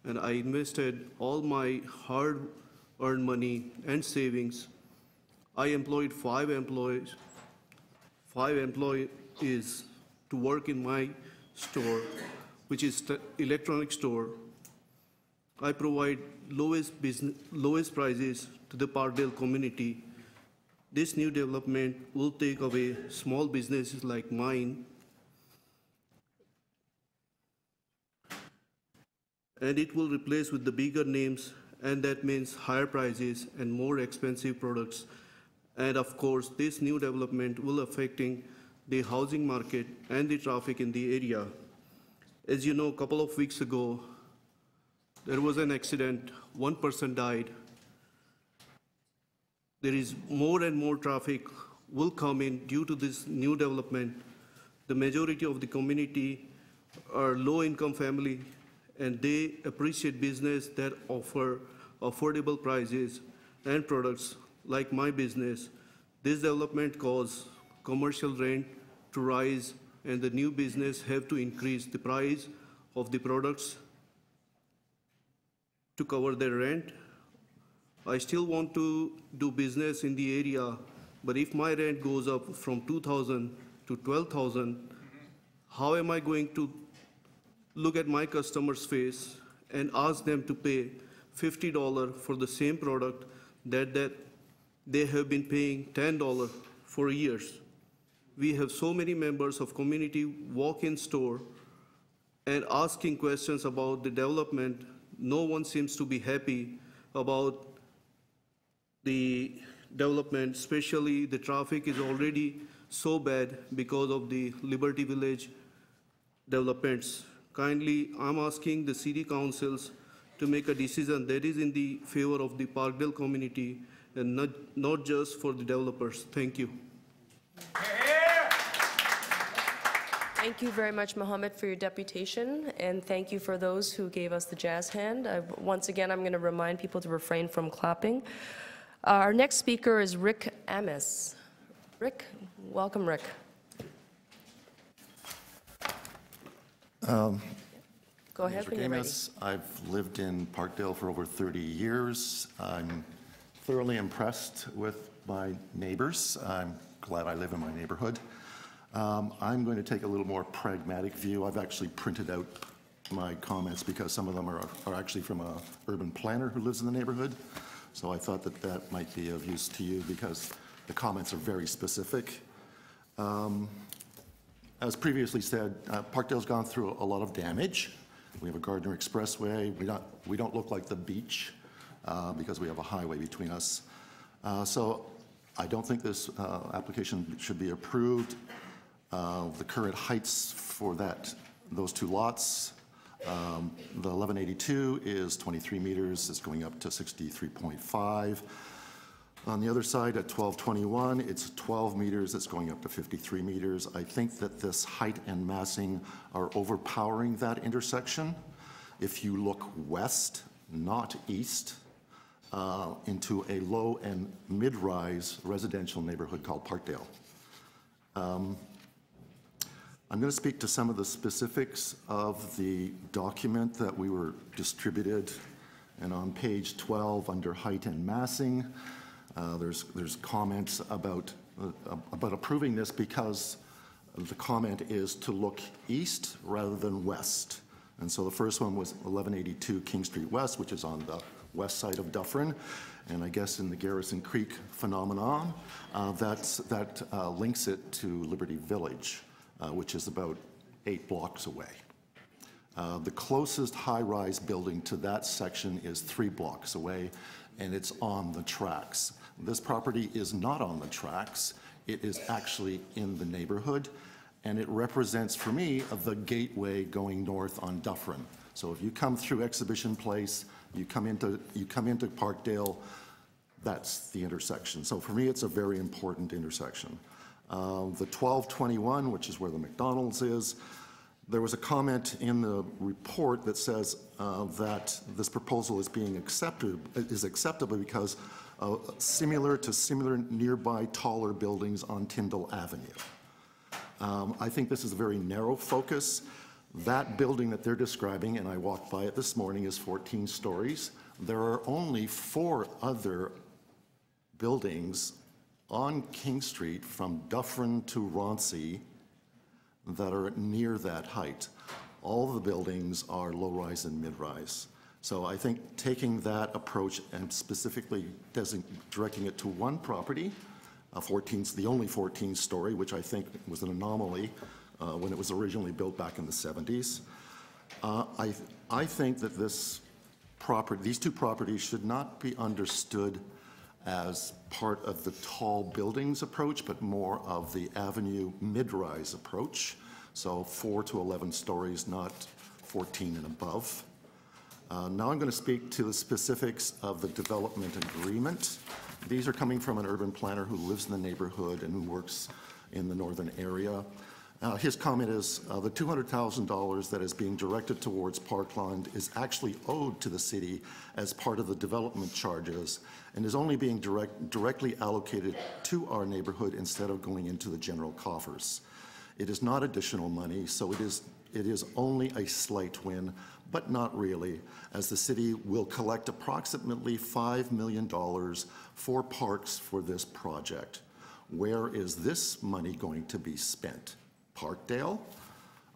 and I invested all my hard-earned money and savings. I employed 5 employees to work in my store, which is the electronic store. I provide lowest prices to the Parkdale community. This new development will take away small businesses like mine, and it will replace with the bigger names, and that means higher prices and more expensive products. And of course, this new development will affecting the housing market and the traffic in the area. As you know, a couple of weeks ago, there was an accident, 1 person died. There is more and more traffic will come in due to this new development. The majority of the community are low-income family, and they appreciate business that offer affordable prices and products like my business. This development caused commercial rent to rise, and the new business have to increase the price of the products to cover their rent. I still want to do business in the area, but if my rent goes up from $2,000 to $12,000, how am I going to look at my customer's face and ask them to pay $50 for the same product that they have been paying $10 for years? We have so many members of community walk-in store and asking questions about the development. No one seems to be happy about the development, especially the traffic is already so bad because of the Liberty Village developments. Kindly, I'm asking the city councils to make a decision that is in the favor of the Parkdale community and not just for the developers. Thank you. Thank you very much, Mohammed, for your deputation, and thank you for those who gave us the jazz hand. Once again, I'm going to remind people to refrain from clapping. Our next speaker is Rick Amis. Rick, welcome, Rick. Go ahead when you're ready. I've lived in Parkdale for over 30 years. I'm thoroughly impressed with my neighbors. I'm glad I live in my neighborhood. I'm going to take a little more pragmatic view. I've actually printed out my comments because some of them are actually from an urban planner who lives in the neighborhood. So I thought that that might be of use to you because the comments are very specific. As previously said, Parkdale's gone through a lot of damage. We have a Gardner Expressway. We don't look like the beach because we have a highway between us. So I don't think this application should be approved. The current heights for those two lots, the 1182 is 23 meters. It's going up to 63.5. On the other side at 1221, it's 12 meters. It's going up to 53 meters. I think that this height and massing are overpowering that intersection. If you look west, not east, into a low and mid-rise residential neighborhood called Parkdale. I'm going to speak to some of the specifics of the document that we were distributed. And on page 12, under height and massing, there's comments about approving this because the comment is to look east rather than west. And so the first one was 1182 King Street West, which is on the west side of Dufferin. And I guess in the Garrison Creek phenomenon, that links it to Liberty Village, which is about 8 blocks away. The closest high-rise building to that section is 3 blocks away, and it's on the tracks. This property is not on the tracks. It is actually in the neighborhood, and it represents, for me, the gateway going north on Dufferin. So if you come through Exhibition Place, you come into Parkdale, that's the intersection. So for me, it's a very important intersection. The 1221, which is where the McDonald's is, there was a comment in the report that says that this proposal is acceptable because similar nearby taller buildings on Tyndall Avenue. I think this is a very narrow focus. That building that they're describing, and I walked by it this morning, is 14 stories. There are only 4 other buildings on King Street from Dufferin to Roncy that are near that height. All the buildings are low-rise and mid-rise. So I think taking that approach and specifically directing it to one property, the only 14-story, which I think was an anomaly when it was originally built back in the 70s. I think that these two properties should not be understood as part of the tall buildings approach, but more of the avenue mid-rise approach. So 4 to 11 stories, not 14 and above. Now I'm going to speak to the specifics of the development agreement. These are coming from an urban planner who lives in the neighborhood and who works in the northern area. His comment is the $200,000 that is being directed towards Parkland is actually owed to the city as part of the development charges and is only being directly allocated to our neighborhood instead of going into the general coffers. It is not additional money, so it is only a slight win, but not really, as the city will collect approximately $5 million for parks for this project. Where is this money going to be spent? Parkdale.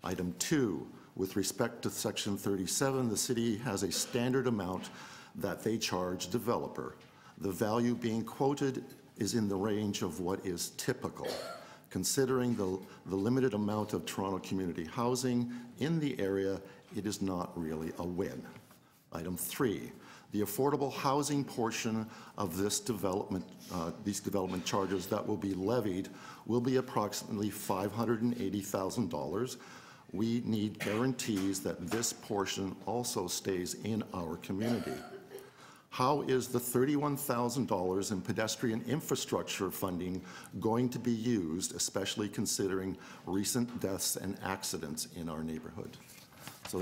Item 2, with respect to Section 37, the city has a standard amount that they charge developer. The value being quoted is in the range of what is typical. Considering the limited amount of Toronto community housing in the area, it is not really a win. Item 3, the affordable housing portion of this development, these development charges that will be levied will be approximately $580,000. We need guarantees that this portion also stays in our community. How is the $31,000 in pedestrian infrastructure funding going to be used, especially considering recent deaths and accidents in our neighborhood? So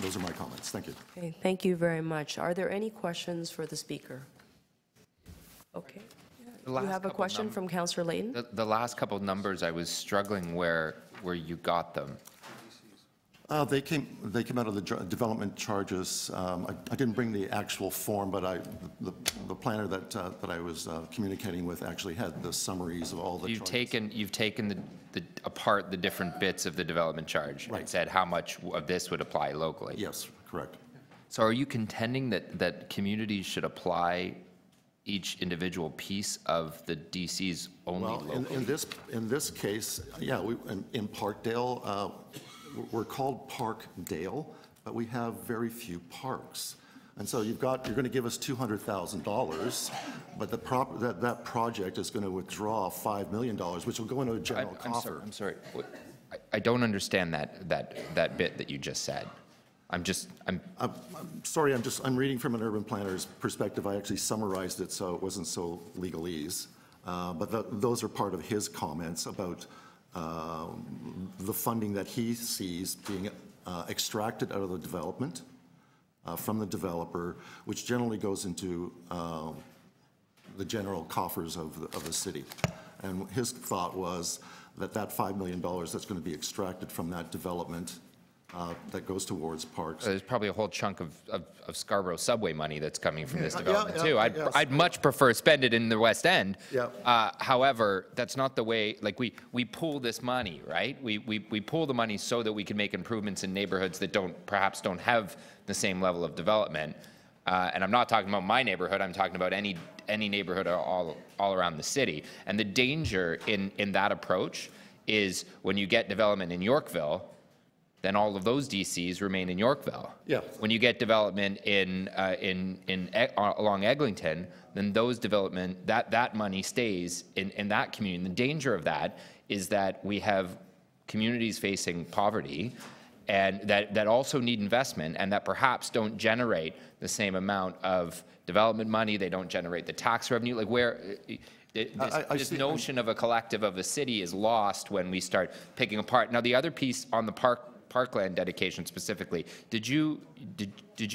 those are my comments. Thank you. Okay, thank you very much. Are there any questions for the speaker? Okay. You have a question from Councillor Layton? The last couple of numbers, I was struggling where you got them. They came out of the development charges. I didn't bring the actual form, but the planner that I was communicating with actually had the summaries of all the charges. You've taken apart the different bits of the development charge and said how much of this would apply locally. Yes, correct. So are you contending that communities should apply each individual piece of the DCs only locally? In this case, yeah, in Parkdale, we're called Parkdale, but we have very few parks. And so you're going to give us $200,000, but that project is going to withdraw $5 million, which will go into a general coffer. I'm sorry. I don't understand that bit that you just said. I'm sorry. I'm reading from an urban planner's perspective. I actually summarized it so it wasn't so legalese. But those are part of his comments about the funding that he sees being extracted out of the development from the developer, which generally goes into the general coffers of the city. And his thought was that $5 million that's going to be extracted from that development that goes towards parks. There's probably a whole chunk of Scarborough subway money that's coming from this development too. I'd much prefer spend it in the West End. However, that's not the way. Like we pool this money, right? We pool the money so that we can make improvements in neighborhoods that perhaps don't have the same level of development. And I'm not talking about my neighborhood. I'm talking about any neighborhood all around the city. And the danger in that approach is when you get development in Yorkville, then all of those DCs remain in Yorkville. Yeah. When you get development along Eglinton, then those development, that money stays in that community. And the danger of that is that we have communities facing poverty and that also need investment and that perhaps don't generate the same amount of development money, they don't generate the tax revenue, like where this notion of a collective of the city is lost when we start picking apart. Now the other piece on the parkland dedication specifically, did you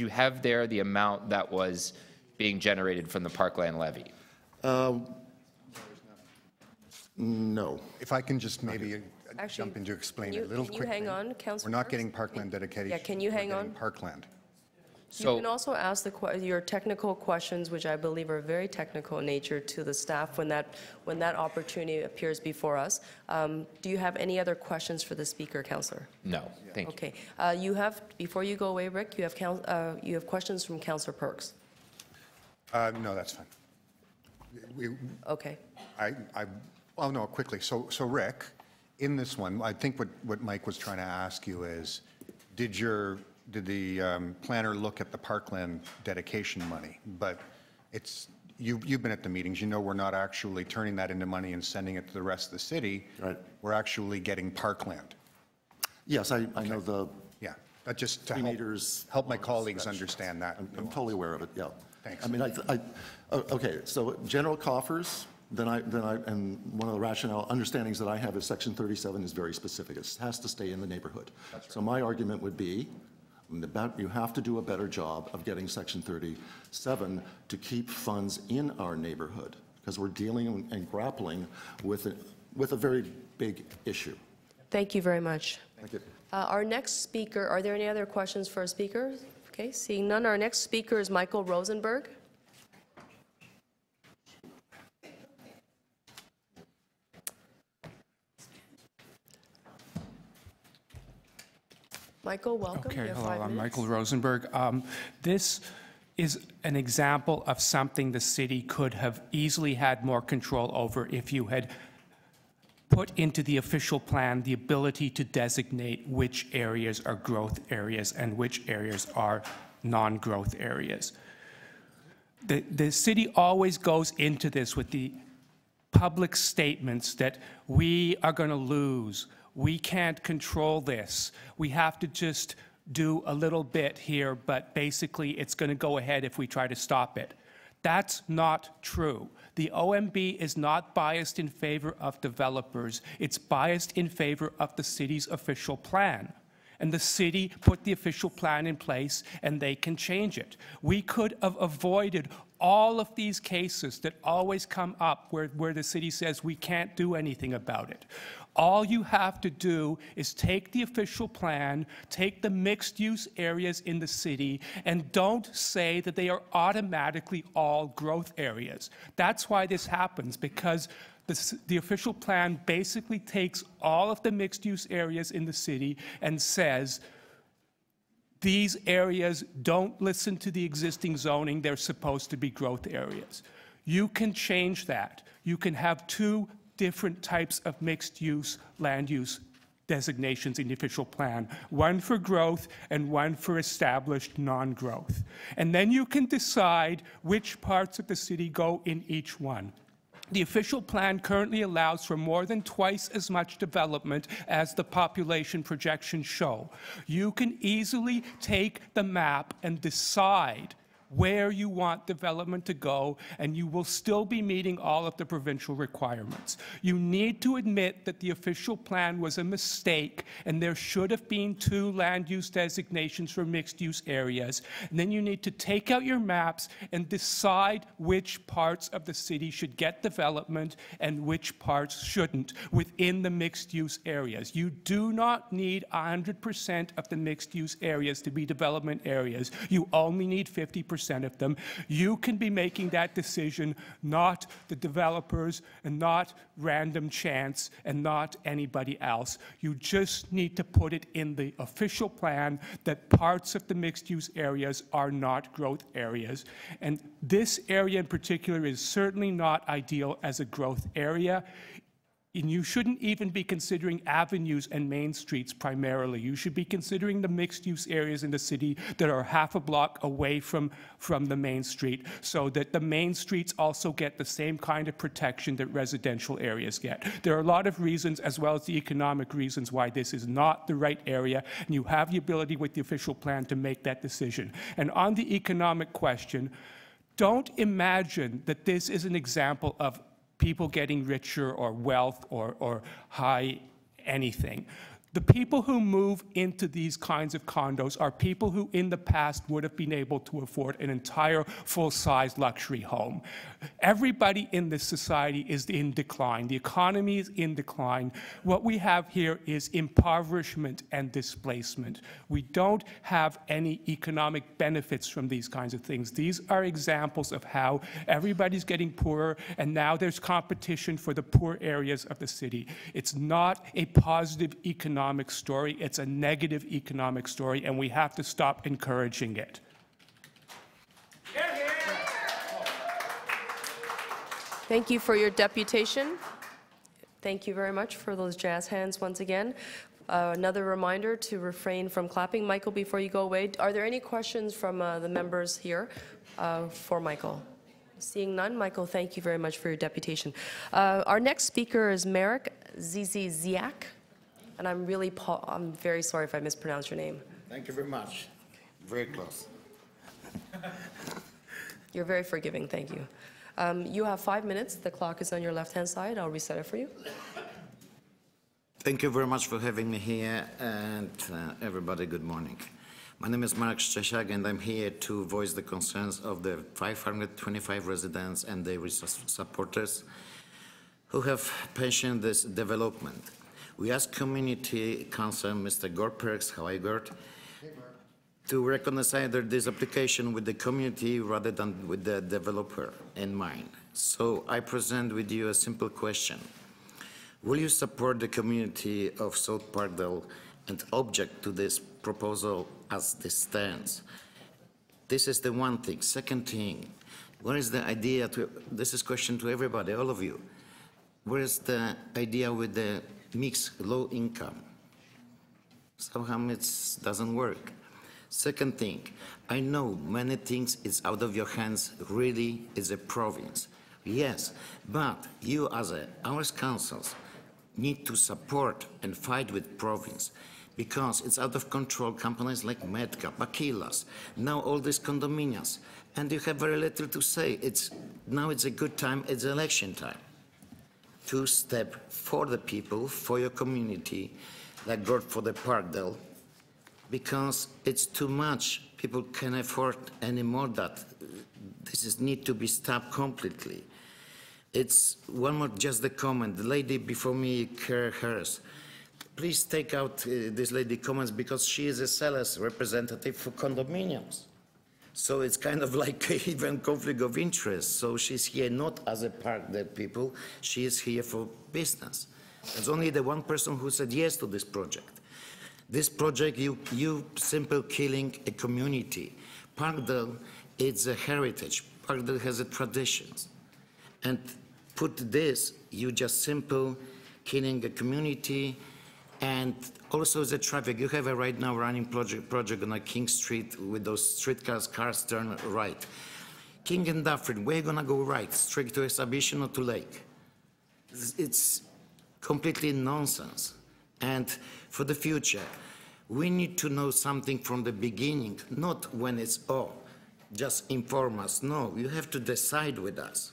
have there the amount that was being generated from the parkland levy? No. If I can just maybe jump in to explain it a little quickly. Can you hang on, Councillor? We're not getting parkland dedication. Yeah, can you hang on? Parkland. You can also ask your technical questions, which I believe are very technical in nature, to the staff when that opportunity appears before us. Do you have any other questions for the speaker, Councillor? No, thank you. Okay, before you go away, Rick, you have questions from Councillor Perks. No, that's fine. Okay. Oh no, quickly. So Rick, in this one, I think what Mike was trying to ask you is, did the planner look at the parkland dedication money? But you've been at the meetings. You know we're not actually turning that into money and sending it to the rest of the city. Right. We're actually getting parkland. Yes, I know the. Yeah, that just to meters help my colleagues understand that. I'm totally aware of it. Yeah. Thanks. I mean, okay. So general coffers. And one of the rationale understandings that I have is Section 37 is very specific. It has to stay in the neighborhood. Right. So my argument would be that you have to do a better job of getting Section 37 to keep funds in our neighborhood, because we're dealing and grappling with a very big issue. Thank you very much. Thank you. Our next speaker, are there any other questions for our speaker? Okay, seeing none, our next speaker is Michael Rosenberg. Michael, welcome. Okay, hello, I'm Michael Rosenberg. This is an example of something the city could have easily had more control over if you had put into the official plan the ability to designate which areas are growth areas and which areas are non-growth areas. The city always goes into this with the public statements that we are going to lose. We can't control this. We have to just do a little bit here, but basically it's going to go ahead if we try to stop it. That's not true. The OMB is not biased in favor of developers. It's biased in favor of the city's official plan. And the city put the official plan in place, and they can change it. We could have avoided all of these cases that always come up where the city says we can't do anything about it. All you have to do is take the official plan, take the mixed-use areas in the city, and don't say that they are automatically all growth areas. That's why this happens, because the official plan basically takes all of the mixed-use areas in the city and says, these areas don't listen to the existing zoning, they're supposed to be growth areas. You can change that. You can have two different types of mixed-use land use designations in the official plan, one for growth and one for established non-growth. And then you can decide which parts of the city go in each one. The official plan currently allows for more than twice as much development as the population projections show. You can easily take the map and decide where you want development to go, and you will still be meeting all of the provincial requirements. You need to admit that the official plan was a mistake, and there should have been 2 land use designations for mixed-use areas. And then you need to take out your maps and decide which parts of the city should get development and which parts shouldn't within the mixed-use areas. You do not need 100% of the mixed-use areas to be development areas. You only need 50% of them. You can be making that decision, not the developers and not random chance and not anybody else. You just need to put it in the official plan that parts of the mixed-use areas are not growth areas. And this area in particular is certainly not ideal as a growth area. And you shouldn't even be considering avenues and main streets primarily. You should be considering the mixed-use areas in the city that are half a block away from the main street, so that the main streets also get the same kind of protection that residential areas get. There are a lot of reasons, as well as the economic reasons, why this is not the right area, and you have the ability with the official plan to make that decision. And on the economic question, don't imagine that this is an example of people getting richer or wealth or high anything. The people who move into these kinds of condos are people who in the past would have been able to afford an entire full-size luxury home. Everybody in this society is in decline. The economy is in decline. What we have here is impoverishment and displacement. We don't have any economic benefits from these kinds of things. These are examples of how everybody's getting poorer, and now there's competition for the poor areas of the city. It's not a positive economic story, it's a negative economic story, and we have to stop encouraging it. Thank you for your deputation. Thank you very much for those jazz hands once again. Another reminder to refrain from clapping. Michael, before you go away, are there any questions from the members here for Michael? Seeing none, Michael, thank you very much for your deputation. Our next speaker is Marek Ziziak. And I'm very sorry if I mispronounced your name. Thank you very much. Very close. You're very forgiving, thank you. You have 5 minutes. The clock is on your left-hand side. I'll reset it for you. Thank you very much for having me here, and everybody, good morning. My name is Marek Szczesiak, and I'm here to voice the concerns of the 525 residents and their supporters who have pensioned this development. We asked Community Council, Mr. Gorperks, to reconcile this application with the community rather than with the developer in mind. So I present with you a simple question. Will you support the community of South Parkdale and object to this proposal as this stands? This is the one thing. Second thing, what is the idea this is a question to everybody, all of you. Where is the idea with the mixed low income? Somehow it doesn't work. Second thing, I know many things is out of your hands, really is a province. Yes, but you as our councils need to support and fight with province because it's out of control. Companies like Metka, Bakilas, now all these condominiums, and you have very little to say. Now it's a good time, it's election time. To step for the people, for your community, like God for the Parkdale, because it's too much. People can't afford anymore that. This need to be stopped completely. It's one more, just the comment. The lady before me, Kara Harris, please take out this lady comments because she is a seller's representative for condominiums. So it's kind of like even conflict of interest. So she's here not as a Parkdale people, she is here for business. There's only the one person who said yes to this project. This project, you simple killing a community. Parkdale, it's a heritage. Parkdale has a traditions. And put this, you just simple killing a community. And also the traffic. You have a right now running project on a King Street with those streetcars, cars turn right. King and Dufferin, where are you gonna go right? Straight to Exhibition or to Lake? It's completely nonsense. And for the future, we need to know something from the beginning, not when it's, just inform us. No, you have to decide with us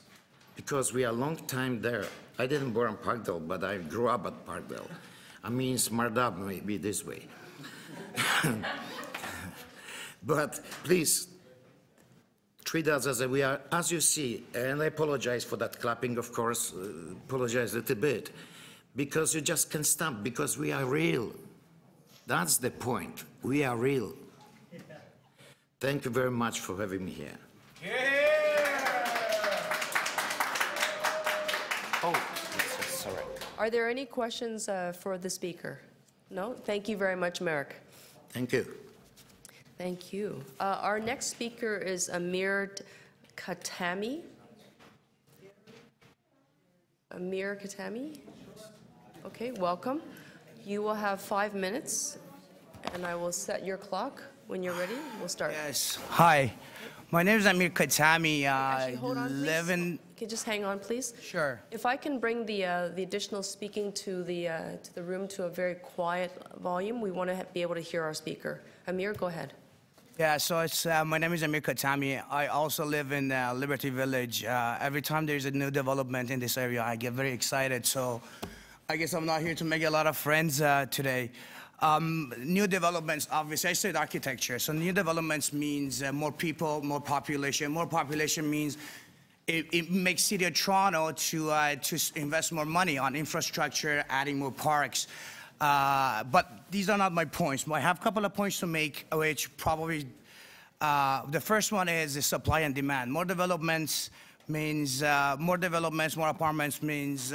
because we are a long time there. I didn't born in Parkdale, but I grew up at Parkdale. I mean, smart up maybe this way. But please, treat us as we are, as you see, and I apologize for that clapping, of course, apologize a little bit, because you just can't stop, because we are real. That's the point. We are real. Thank you very much for having me here. Sorry. Are there any questions for the speaker? No? Thank you very much, Marek. Thank you. Thank you. Our next speaker is Amir Khatami. Amir Khatami? Okay, welcome. You will have 5 minutes, and I will set your clock. When you're ready, we'll start. Yes. Hi. My name is Amir Khatami. Actually, hold on, please. Live in... Okay, just hang on, please. Sure. If I can bring the additional speaking to the room to a very quiet volume, we want to be able to hear our speaker. Amir, go ahead. Yeah, so it's, my name is Amir Khatami. I also live in Liberty Village. Every time there's a new development in this area, I get very excited. So I guess I'm not here to make a lot of friends today. New developments, obviously, I studied architecture. So new developments means more people, more population. More population means it makes City of Toronto to invest more money on infrastructure, adding more parks. But these are not my points. I have a couple of points to make, which probably, the first one is the supply and demand. More developments means, more apartments means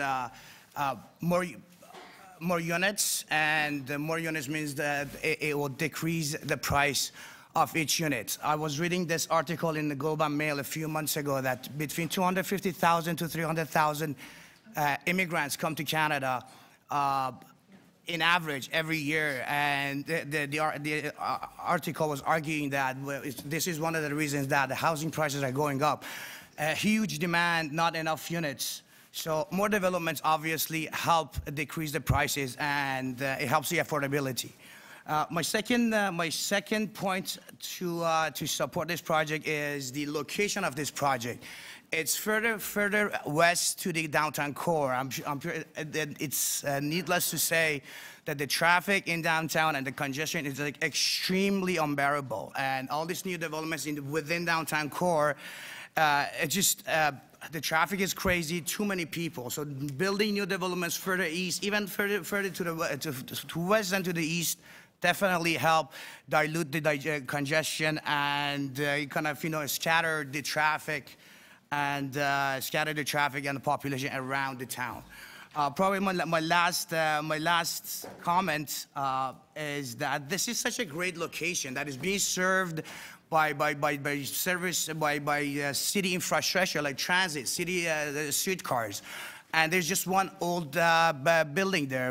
more units, and more units means that it will decrease the price of each unit. I was reading this article in the Globe and Mail a few months ago that between 250,000 to 300,000 immigrants come to Canada in average every year, and the article was arguing that this is one of the reasons that the housing prices are going up. Huge demand, not enough units. So more developments obviously help decrease the prices, and it helps the affordability. My second point to support this project is the location of this project. It's further west to the downtown core. I'm sure it's needless to say that the traffic in downtown and the congestion is like extremely unbearable. And all these new developments within downtown core, the traffic is crazy, too many people. So building new developments further east, even further to the west and to the east, definitely help dilute the congestion and kind of scatter the traffic and the population around the town. Probably my last comment is that this is such a great location that is being served by city infrastructure like transit, city streetcars. And there's just one old building there.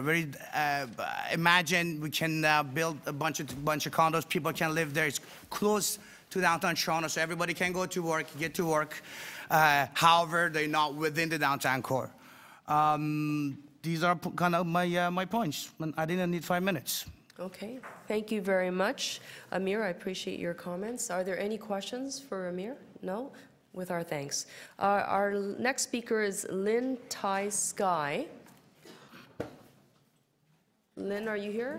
Imagine we can build a bunch of condos. People can live there. It's close to downtown Toronto, so everybody can go to work, get to work. However, they're not within the downtown core. These are kind of my points. I didn't need 5 minutes. Okay, thank you very much. Amir, I appreciate your comments. Are there any questions for Amir? No? With our thanks. Our next speaker is Lynn Tai Sky. Lynn, are you here?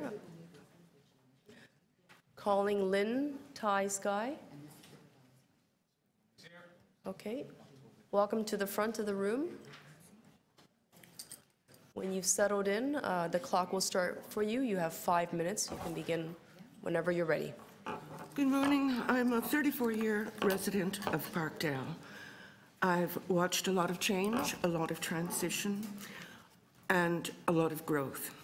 Calling Lynn Tai Sky. Okay. Welcome to the front of the room. When you've settled in, the clock will start for you. You have 5 minutes. You can begin whenever you're ready. Good morning. I'm a 34-year resident of Parkdale. I've watched a lot of change, a lot of transition, and a lot of growth.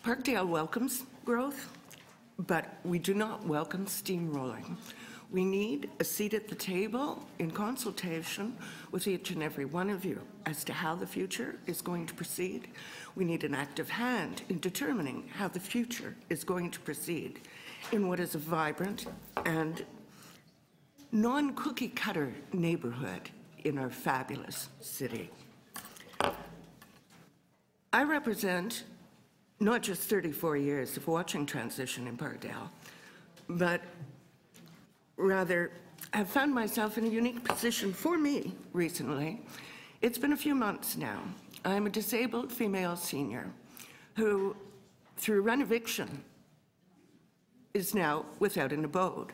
Parkdale welcomes growth, but we do not welcome steamrolling. We need a seat at the table in consultation with each and every one of you as to how the future is going to proceed. We need an active hand in determining how the future is going to proceed in what is a vibrant and non-cookie cutter neighborhood in our fabulous city. I represent not just 34 years of watching transition in Parkdale, but rather have found myself in a unique position for me recently. It's been a few months now. I'm a disabled female senior who, through rent eviction, is now without an abode.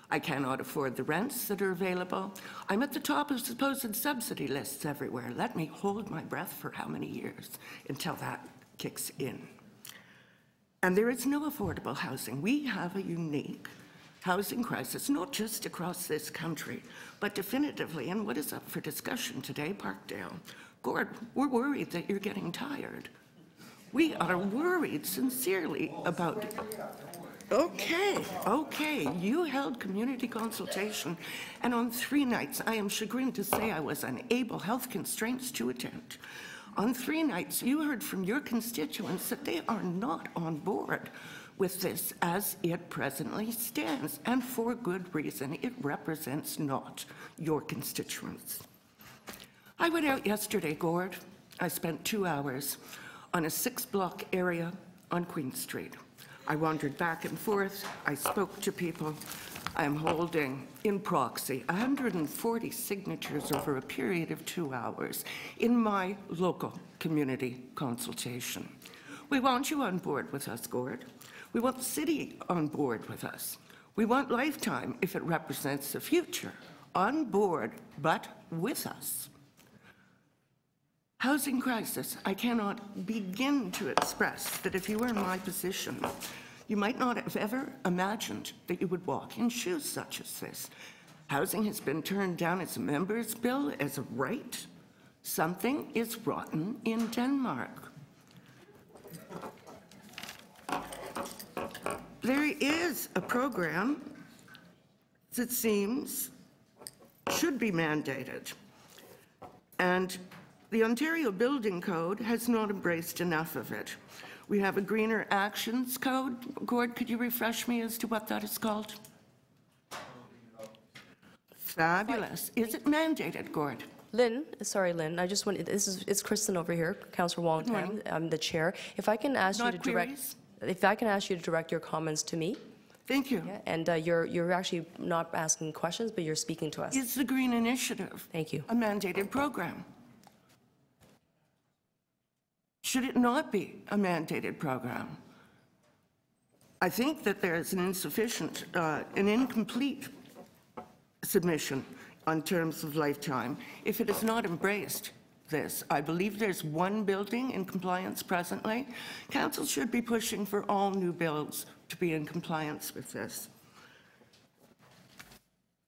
I cannot afford the rents that are available. I'm at the top of supposed subsidy lists everywhere. Let me hold my breath for how many years until that kicks in. And there is no affordable housing. We have a unique housing crisis, not just across this country, but definitively in what is up for discussion today, Parkdale. Gord, we're worried that you're getting tired. We are worried sincerely about... Okay, you held community consultation, and on 3 nights, I am chagrined to say I was unable, health constraints, to attend. On 3 nights, you heard from your constituents that they are not on board with this as it presently stands, and for good reason. It represents not your constituents. I went out yesterday, Gord. I spent 2 hours on a 6-block area on Queen Street. I wandered back and forth. I spoke to people. I am holding, in proxy, 140 signatures over a period of 2 hours in my local community consultation. We want you on board with us, Gord. We want the city on board with us. We want Lifetime, if it represents the future, on board, but with us. Housing crisis. I cannot begin to express that if you were in my position, you might not have ever imagined that you would walk in shoes such as this. Housing has been turned down as a member's bill, as a right. Something is rotten in Denmark. There is a program that seems should be mandated. And the Ontario Building Code has not embraced enough of it. We have a Greener Actions Code. Gord, could you refresh me as to what that is called? Fabulous. Is it mandated, Gord? Lynn, I just want, it's Kristen over here, Councillor Wong-Tam, I'm the chair. If I can ask you to direct your comments to me. Thank you. Yeah, and you're actually not asking questions, but you're speaking to us. Is the Green Initiative a mandated program? Should it not be a mandated program? I think that there is an insufficient, an incomplete submission on terms of Lifetime if it has not embraced this. I believe there's one building in compliance presently. Council should be pushing for all new builds to be in compliance with this.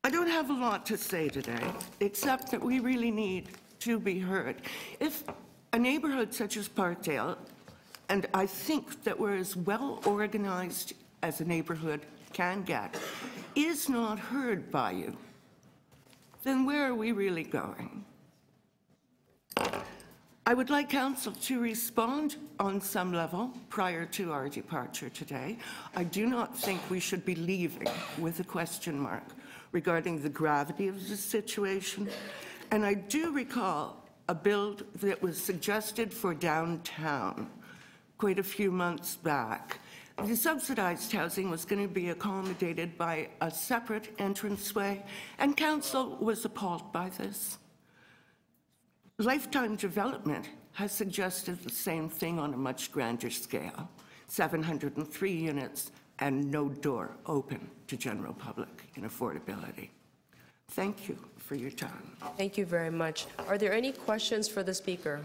I don't have a lot to say today, except that we really need to be heard. If a neighborhood such as Parkdale, and I think that we're as well organized as a neighborhood can get, is not heard by you, then where are we really going? I would like Council to respond on some level prior to our departure today. I do not think we should be leaving with a question mark regarding the gravity of the situation. And I do recall a build that was suggested for downtown quite a few months back. The subsidized housing was going to be accommodated by a separate entranceway, and Council was appalled by this. Lifetime Development has suggested the same thing on a much grander scale, 703 units and no door open to general public in affordability. Thank you for your time. Thank you very much. Are there any questions for the speaker?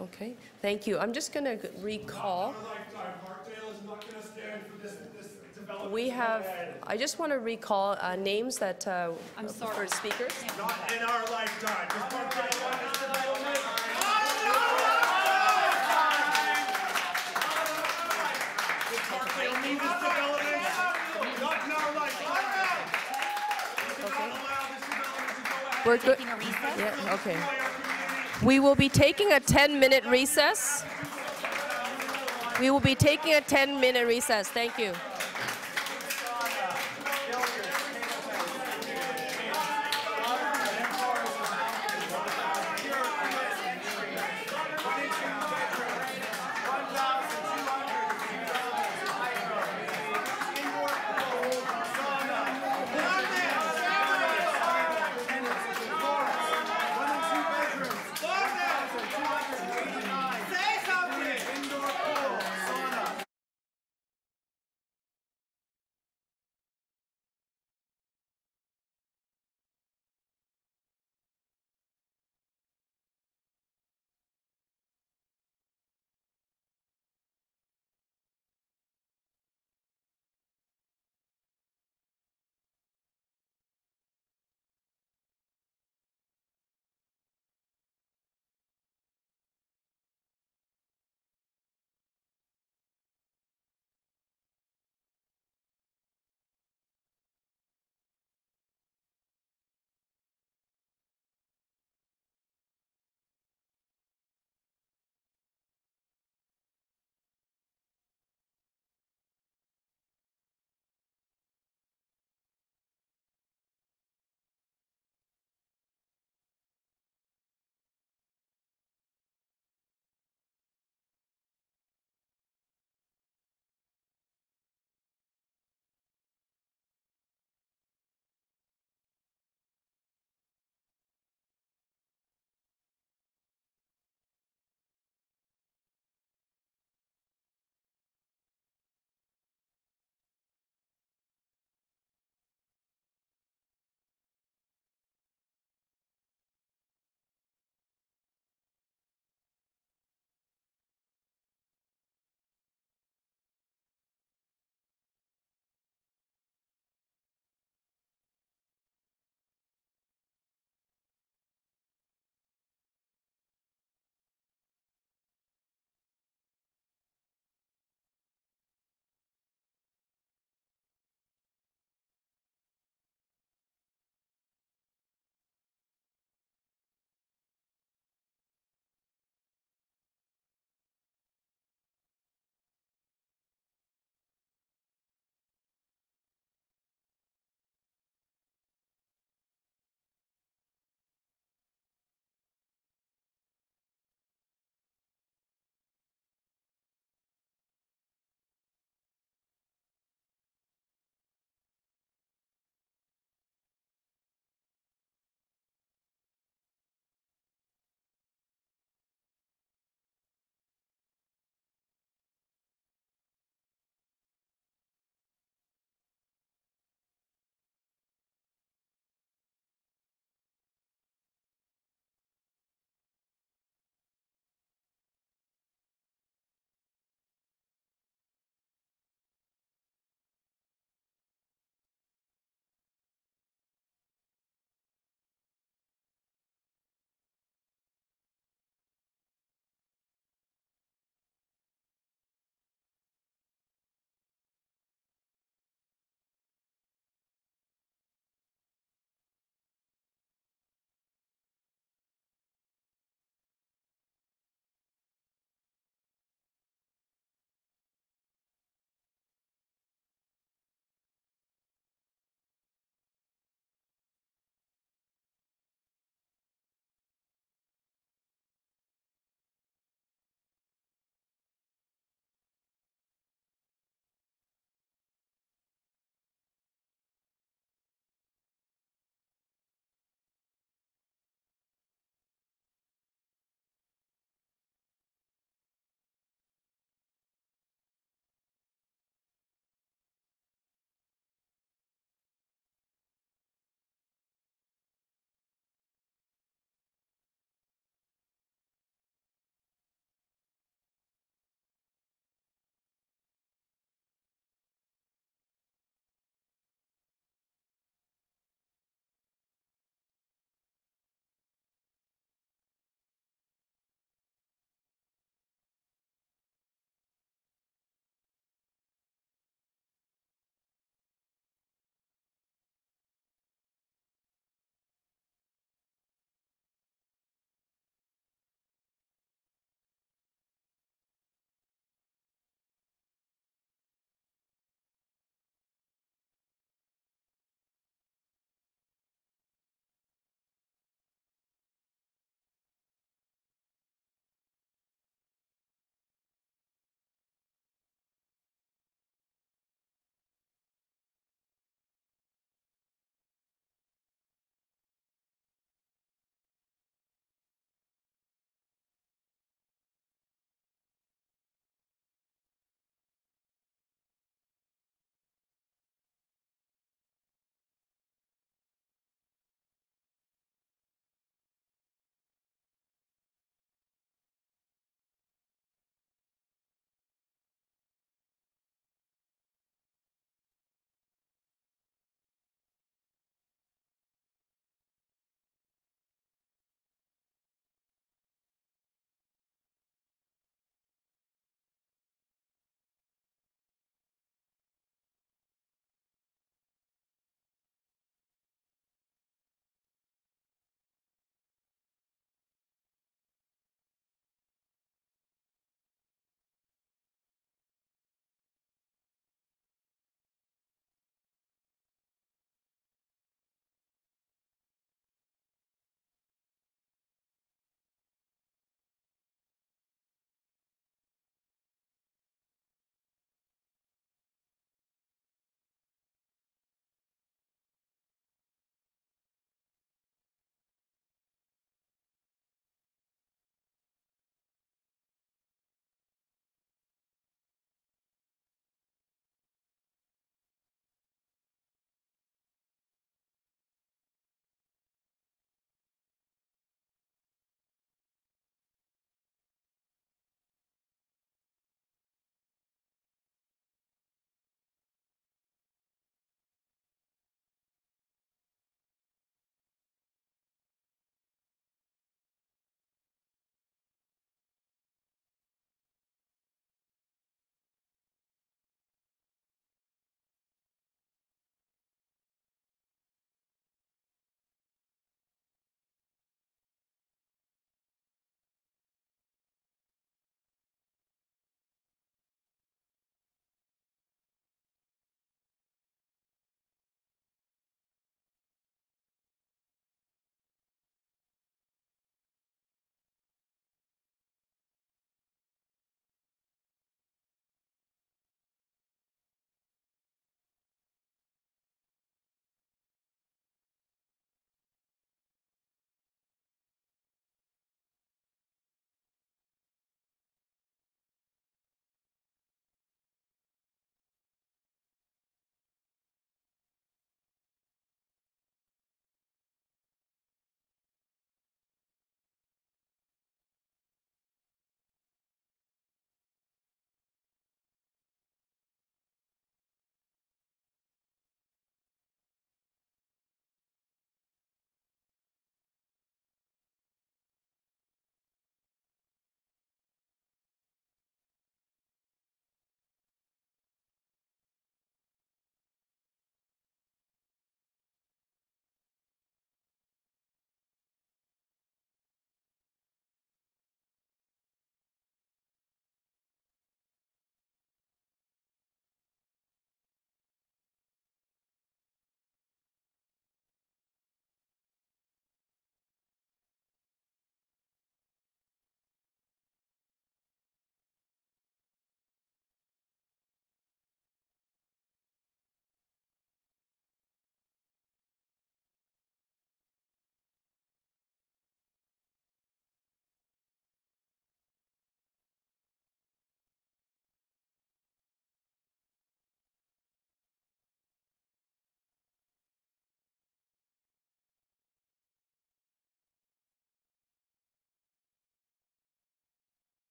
Okay, thank you. I'm just going to recall. We have, I just want to recall names that for speakers. Not in our lifetime. We're good. Yeah, okay. We will be taking a 10-minute recess. We will be taking a 10-minute recess. Thank you.